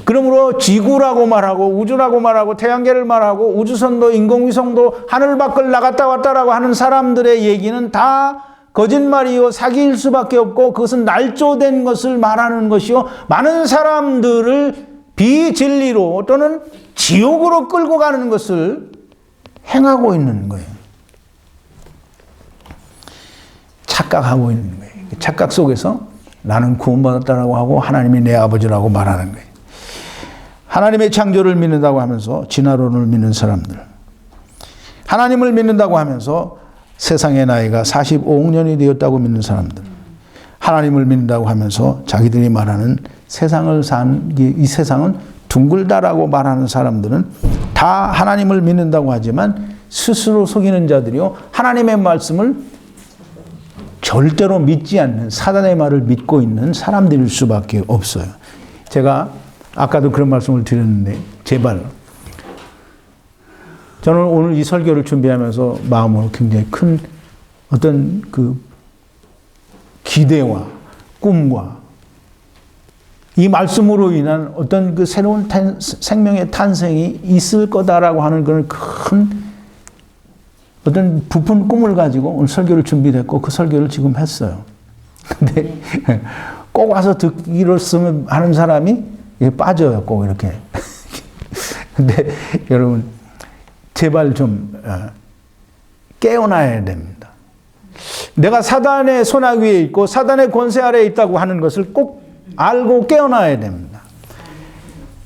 그러므로 지구라고 말하고 우주라고 말하고 태양계를 말하고 우주선도 인공위성도 하늘 밖을 나갔다 왔다라고 하는 사람들의 얘기는 다 거짓말이요 사기일 수밖에 없고 그것은 날조된 것을 말하는 것이요 많은 사람들을 비진리로 또는 지옥으로 끌고 가는 것을 행하고 있는 거예요. 착각하고 있는 거예요. 착각 속에서 나는 구원받았다라고 하고 하나님이 내 아버지라고 말하는 거예요. 하나님의 창조를 믿는다고 하면서 진화론을 믿는 사람들, 하나님을 믿는다고 하면서 세상의 나이가 45억 년이 되었다고 믿는 사람들, 하나님을 믿는다고 하면서 자기들이 말하는 세상을 산 이 세상은 둥글다라고 말하는 사람들은 다 하나님을 믿는다고 하지만 스스로 속이는 자들이요 하나님의 말씀을 절대로 믿지 않는 사단의 말을 믿고 있는 사람들일 수밖에 없어요. 제가 아까도 그런 말씀을 드렸는데 제발 저는 오늘 이 설교를 준비하면서 마음으로 굉장히 큰 어떤 그 기대와 꿈과 이 말씀으로 인한 어떤 그 새로운 생명의 탄생이 있을 거다라고 하는 그런 큰 어떤 부푼 꿈을 가지고 오늘 설교를 준비했고 그 설교를 지금 했어요. 근데 꼭 와서 듣기로 쓰면 하는 사람이 빠져요. 꼭 이렇게. 근데 여러분 제발 좀 깨어나야 됩니다. 내가 사단의 손아귀에 있고 사단의 권세 아래에 있다고 하는 것을 꼭 알고 깨어나야 됩니다.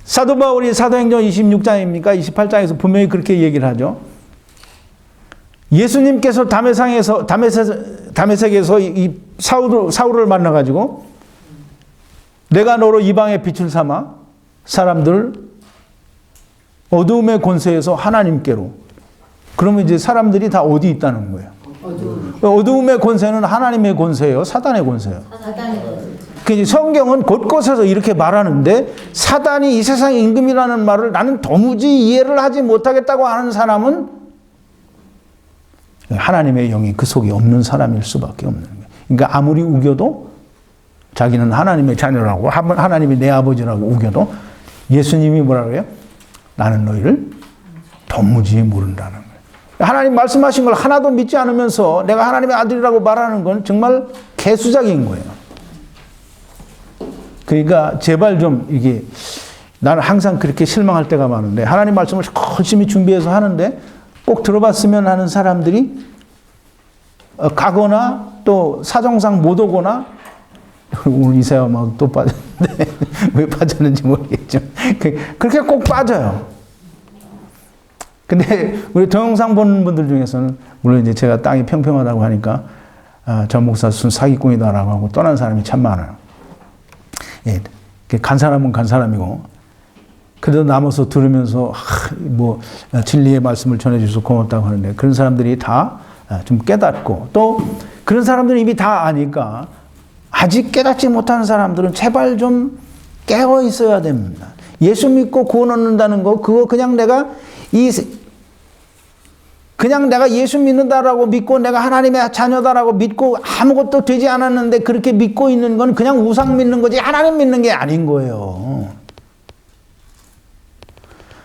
사도 바울이 사도행전 26장입니까? 28장에서 분명히 그렇게 얘기를 하죠. 예수님께서 다메섹에서 이 사울을 만나가지고 내가 너로 이방의 빛을 삼아 사람들 어두움의 권세에서 하나님께로. 그러면 이제 사람들이 다 어디 있다는 거예요? 어두움의 권세는 하나님의 권세예요? 사단의 권세예요? 사단의 권세. 성경은 곳곳에서 이렇게 말하는데 사단이 이 세상의 임금이라는 말을 나는 도무지 이해를 하지 못하겠다고 하는 사람은 하나님의 영이 그 속에 없는 사람일 수밖에 없는 거예요. 그러니까 아무리 우겨도 자기는 하나님의 자녀라고 하나님이 내 아버지라고 우겨도 예수님이 뭐라고 해요? 나는 너희를 도무지 모른다는 거예요. 하나님 말씀하신 걸 하나도 믿지 않으면서 내가 하나님의 아들이라고 말하는 건 정말 개수작인 거예요. 그러니까 제발 좀 이게 나는 항상 그렇게 실망할 때가 많은데 하나님 말씀을 열심히 준비해서 하는데 꼭 들어봤으면 하는 사람들이 가거나 또 사정상 못 오거나 오늘 이사야 막 또 빠졌는데 왜 빠졌는지 모르겠죠. 그렇게 꼭 빠져요. 근데 우리 동영상 보는 분들 중에서는 물론 이제 제가 땅이 평평하다고 하니까 전 목사 순 사기꾼이다라고 하고 떠난 사람이 참 많아요. 예, 간 사람은 간 사람이고 그래도 남아서 들으면서 뭐 진리의 말씀을 전해주셔서 고맙다고 하는데 그런 사람들이 다 좀 깨닫고 또 그런 사람들은 이미 다 아니까 아직 깨닫지 못하는 사람들은 제발 좀 깨어 있어야 됩니다. 예수 믿고 구원 얻는다는 거 그거 그냥 내가 예수 믿는다라고 믿고 내가 하나님의 자녀다라고 믿고 아무것도 되지 않았는데 그렇게 믿고 있는 건 그냥 우상 믿는 거지 하나님 믿는 게 아닌 거예요.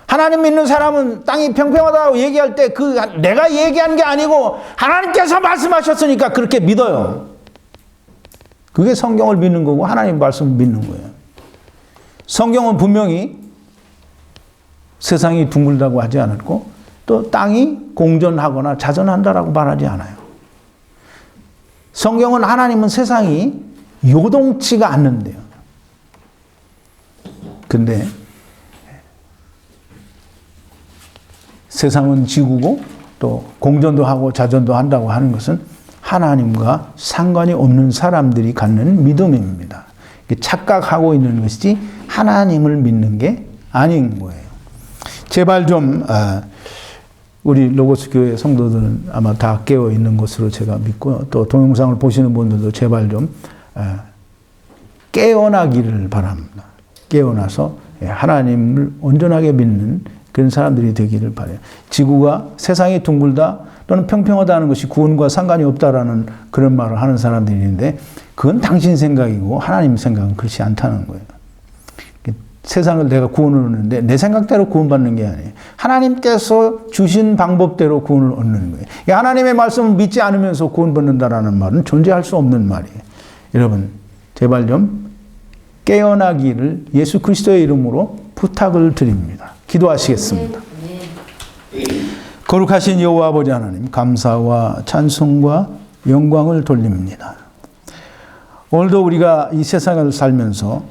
하나님 믿는 사람은 땅이 평평하다고 얘기할 때 내가 얘기한 게 아니고 하나님께서 말씀하셨으니까 그렇게 믿어요. 그게 성경을 믿는 거고 하나님 말씀을 믿는 거예요. 성경은 분명히 세상이 둥글다고 하지 않았고 또 땅이 공전하거나 자전한다라고 말하지 않아요. 성경은 하나님은 세상이 요동치가 않는데요. 근데 세상은 지구고 또 공전도 하고 자전도 한다고 하는 것은 하나님과 상관이 없는 사람들이 갖는 믿음입니다. 착각하고 있는 것이지 하나님을 믿는 게 아닌 거예요. 제발 좀 우리 로고스 교회 성도들은 아마 다 깨어 있는 것으로 제가 믿고 또 동영상을 보시는 분들도 제발 좀 깨어나기를 바랍니다. 깨어나서 하나님을 온전하게 믿는 그런 사람들이 되기를 바라요. 지구가 세상이 둥글다 또는 평평하다는 것이 구원과 상관이 없다라는 그런 말을 하는 사람들이 있는데 그건 당신 생각이고 하나님 생각은 그렇지 않다는 거예요. 세상을 내가 구원을 얻는데 내 생각대로 구원받는 게 아니에요. 하나님께서 주신 방법대로 구원을 얻는 거예요. 하나님의 말씀을 믿지 않으면서 구원받는다라는 말은 존재할 수 없는 말이에요. 여러분 제발 좀 깨어나기를 예수 그리스도의 이름으로 부탁을 드립니다. 기도하시겠습니다. 거룩하신 여호와 아버지 하나님, 감사와 찬송과 영광을 돌립니다. 오늘도 우리가 이 세상을 살면서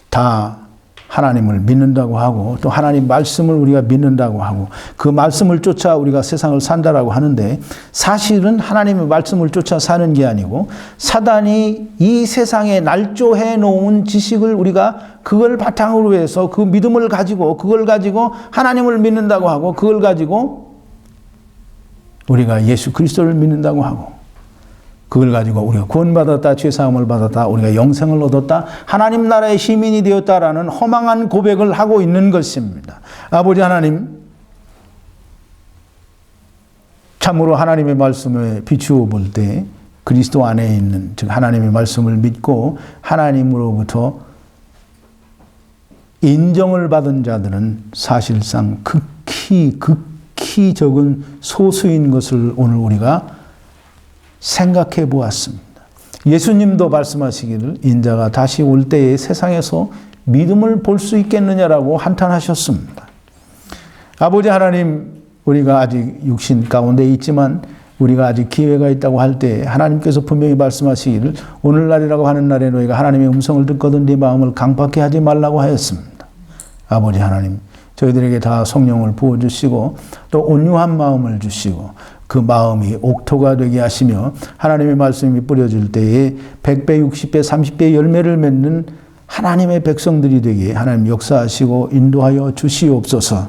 다 하나님을 믿는다고 하고 또 하나님 말씀을 우리가 믿는다고 하고 그 말씀을 쫓아 우리가 세상을 산다라고 하는데 사실은 하나님의 말씀을 쫓아 사는 게 아니고 사단이 이 세상에 날조해 놓은 지식을 우리가 그걸 바탕으로 해서 그 믿음을 가지고 그걸 가지고 하나님을 믿는다고 하고 그걸 가지고 우리가 예수 그리스도를 믿는다고 하고 그걸 가지고 우리가 구원받았다, 죄사함을 받았다, 우리가 영생을 얻었다, 하나님 나라의 시민이 되었다라는 허망한 고백을 하고 있는 것입니다. 아버지 하나님, 참으로 하나님의 말씀에 비추어 볼 때 그리스도 안에 있는, 즉 하나님의 말씀을 믿고 하나님으로부터 인정을 받은 자들은 사실상 극히 적은 소수인 것을 오늘 우리가 생각해 보았습니다. 예수님도 말씀하시기를 인자가 다시 올 때에 세상에서 믿음을 볼 수 있겠느냐라고 한탄하셨습니다. 아버지 하나님, 우리가 아직 육신 가운데 있지만 우리가 아직 기회가 있다고 할 때 하나님께서 분명히 말씀하시기를 오늘날이라고 하는 날에 너희가 하나님의 음성을 듣거든 네 마음을 강팍해 하지 말라고 하였습니다. 아버지 하나님, 저희들에게 다 성령을 부어주시고 또 온유한 마음을 주시고 그 마음이 옥토가 되게 하시며 하나님의 말씀이 뿌려질 때에 100배, 60배, 30배 열매를 맺는 하나님의 백성들이 되게 하나님 역사하시고 인도하여 주시옵소서.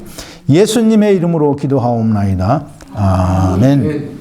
예수님의 이름으로 기도하옵나이다. 아멘.